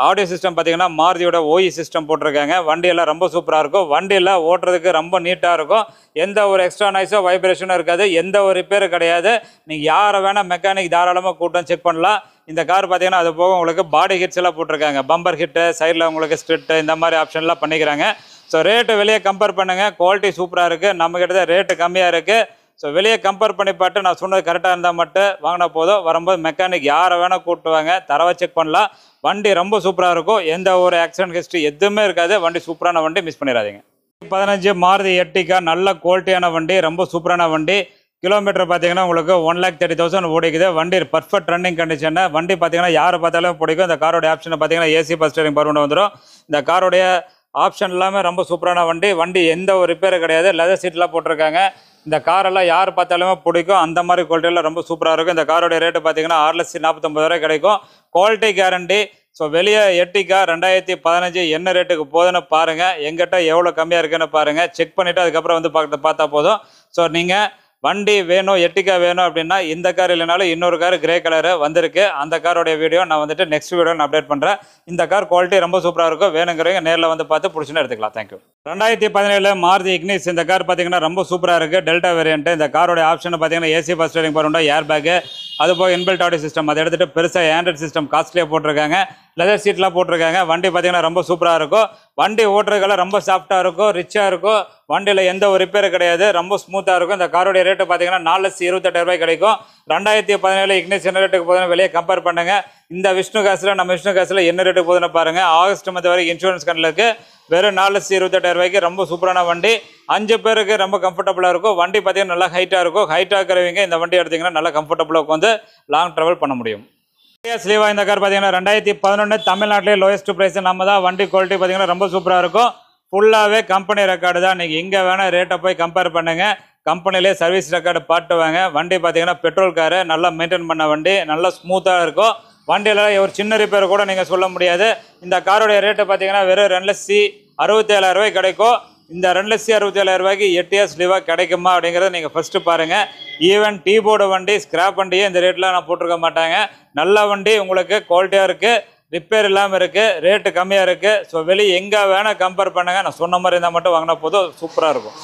ஆடியோ சிஸ்டம் பார்த்தீங்கன்னா மாருதியோட ஓஇ சிஸ்டம் போட்டிருக்காங்க. வண்டியெல்லாம் ரொம்ப சூப்பராக இருக்கும். வண்டியில் ஓட்டுறதுக்கு ரொம்ப நீட்டாக இருக்கும். எந்த ஒரு எக்ஸ்ட்ரா நாய்ஸோ, வைப்ரேஷனும் இருக்காது. எந்த ஒரு ரிப்பேரும் கிடையாது. நீங்கள் யாரை வேணால் மெக்கானிக் தாராளமாக கூட்டம் செக் பண்ணலாம். இந்த கார் பார்த்தீங்கன்னா அது போக உங்களுக்கு பாடி ஹிட்ஸ் எல்லாம் போட்டிருக்காங்க. பம்பர் ஹிட்டு, சைடில் உங்களுக்கு ஸ்ட்ரிட்டு, இந்த மாதிரி ஆப்ஷன்லாம் பண்ணிக்கிறாங்க. ஸோ ரேட்டு வெளியே கம்பேர் பண்ணுங்கள். குவாலிட்டி சூப்பராக இருக்குது. நம்மக்கிட்ட தான் ரேட்டு கம்மியாக இருக்குது. ஸோ வெளியே கம்பேர் பண்ணி பார்த்து நான் சொன்னது கரெக்டாக இருந்தால் மட்டும் வாங்கினா போதும். வரும்போது மெக்கானிக் யாரை வேணால் கூட்டுவாங்க, தரவை செக் பண்ணலாம். வண்டி ரொம்ப சூப்பராக இருக்கும். எந்த ஒரு ஆக்சிடென்ட் ஹிஸ்ட்ரி எதுவுமே இருக்காது. வண்டி சூப்பரான வண்டி, மிஸ் பண்ணிடாதீங்க. 15 மாருதி எர்டிகா. நல்ல குவாலிட்டியான வண்டி, ரொம்ப சூப்பரான வண்டி. கிலோமீட்டர் பார்த்தீங்கன்னா உங்களுக்கு 1,30,000 ஓடிக்குது. வண்டி பர்ஃபெக்ட் ரன்னிங் கண்டிஷன். வண்டி பார்த்தீங்கன்னா யாரை பார்த்தாலும் பிடிக்கும். இந்த காரோடைய ஆப்ஷனை பார்த்தீங்கன்னா ஏசி பவர், ஸ்டீரிங் பவர் வந்துடும். இந்த காரோடைய ஆப்ஷன் எல்லாமே ரொம்ப சூப்பரான வண்டி. வண்டி எந்த ஒரு ரிப்பேரும் கிடையாது. லெதர் சீட்லாம் போட்டிருக்காங்க. இந்த காரெல்லாம் யார் பார்த்தாலுமே பிடிக்கும். அந்த மாதிரி குவாலிட்டியில் ரொம்ப சூப்பராக இருக்கும். இந்த காரோடைய ரேட்டு பார்த்தீங்கன்னா 6,49,000 கிடைக்கும். Quality guarantee. ஸோ வெளியே எர்டிகா 2015 என்ன ரேட்டுக்கு போகுதுன்னு பாருங்கள். எங்கிட்ட எவ்வளோ கம்மியாக இருக்குன்னு பாருங்கள். செக் பண்ணிவிட்டு அதுக்கப்புறம் வந்து பார்த்தா போதும். ஸோ நீங்கள் வண்டி வேணும், எர்டிகா வேணும் அப்படின்னா இந்த கார் இல்லைனாலும் இன்னொரு கார் கிரே கலரு வந்திருக்கு. அந்த காரோடைய வீடியோ நான் வந்துட்டு நெக்ஸ்ட் வீடியோ நான் அப்டேட் பண்ணுறேன். இந்த கார் குவாலிட்டி ரொம்ப சூப்பராக இருக்கும். வேணுங்கிறவங்க நேரில் வந்து பார்த்து பிடிச்சுன்னு எடுத்துக்கலாம். தேங்க்யூ. 2017 மாருதி இக்னிஸ். இந்த கார் பார்த்தீங்கன்னா ரொம்ப சூப்பராக இருக்குது. Delta variant. இந்த காரோடைய ஆப்ஷன் பார்த்தீங்கன்னா ஏசி பவர், ஸ்டீரிங் பவர் உண்டா, ஏர் பேக்கு, அதுபோக இன்பில்ட் ஆடியோ சிஸ்டம். அதை எடுத்துகிட்டு பெருசாக ஆண்ட்ராய்ட் சிஸ்டம் காஸ்ட்லியாக போட்டிருக்காங்க. லெதர் சீட்லாம் போட்டிருக்காங்க. வண்டி பார்த்தீங்கன்னா ரொம்ப சூப்பராக இருக்கும். வண்டி ஓட்டுறதுக்கெல்லாம் ரொம்ப சாஃப்டாக இருக்கும், ரிச்சாக இருக்கும். வண்டியில் எந்த ஒரு ரிப்பேரும் கிடையாது. ரொம்ப ஸ்மூத்தாக இருக்கும். இந்த காரோடைய ரேட்டு பார்த்தீங்கன்னா 4,28,000 கிடைக்கும். 2017 இக்னிஸ் என்ன ரேட்டுக்கு போதுன்னு வெளியே கம்பேர் பண்ணுங்கள். இந்த விஷ்ணு காசில் நம்ம விஷ்ணு காசில் என்ன ரேட்டுக்கு போதுன்னு பாருங்கள். ஆகஸ்ட் மந்த் வரைக்கும் இன்சூரன்ஸ் கண்ணில் இருக்குது. வெறும் 4,28,000 ரொம்ப சூப்பரான வண்டி. 5 பேருக்கு ரொம்ப கம்ஃபர்டபுளாக இருக்கும். வண்டி பார்த்தீங்கன்னா நல்லா ஹைட்டாக இருக்கும். ஹைட்டாக இருக்கிறவங்க இந்த வண்டி எடுத்திங்கன்னா நல்லா கம்ஃபர்டபுளாக வந்து லாங் ட்ராவல் பண்ண முடியும். ஸ்லீவா. இந்த கார் பார்த்தீங்கன்னா 2011 தமிழ்நாட்டிலே லோயஸ்ட் ப்ரைஸ். நம்ம தான். வண்டி குவாலிட்டி பார்த்தீங்கன்னா ரொம்ப சூப்பராக இருக்கும். ஃபுல்லாகவே கம்பெனி ரெக்கார்டு தான். நீங்கள் எங்கே வேணால் ரேட்டை போய் கம்பேர் பண்ணுங்கள். கம்பெனிலே சர்வீஸ் ரெக்கார்டு பாட்டுவாங்க. வண்டி பார்த்தீங்கன்னா பெட்ரோல் காரு, நல்லா மெயின்டைன் பண்ண வண்டி, நல்லா ஸ்மூத்தாக இருக்கும். வண்டியில் ஒரு சின்ன ரிப்பேர் கூட நீங்கள் சொல்ல முடியாது. இந்த காரோடைய ரேட்டு பார்த்தீங்கன்னா வெறும் 2,67,000 கிடைக்கும். இந்த 2,67,000 எட்டிஎஸ் லிவா கிடைக்குமா அப்படிங்கிறத நீங்கள் ஃபஸ்ட்டு பாருங்கள். ஈவன் டீ போர்டு வண்டி, ஸ்கிராப் வண்டியே இந்த ரேட்டில் நான் போட்டிருக்க மாட்டாங்க. நல்ல வண்டி, உங்களுக்கு குவாலிட்டியாக இருக்குது, ரிப்பேர் இல்லாமல் இருக்குது, ரேட்டு கம்மியாக இருக்குது. ஸோ வெளியே எங்கே வேணால் கம்பேர் பண்ணுங்கள். நான் சொன்ன மாதிரி இருந்தால் மட்டும் வாங்கினா போதும், சூப்பராக இருக்கும்.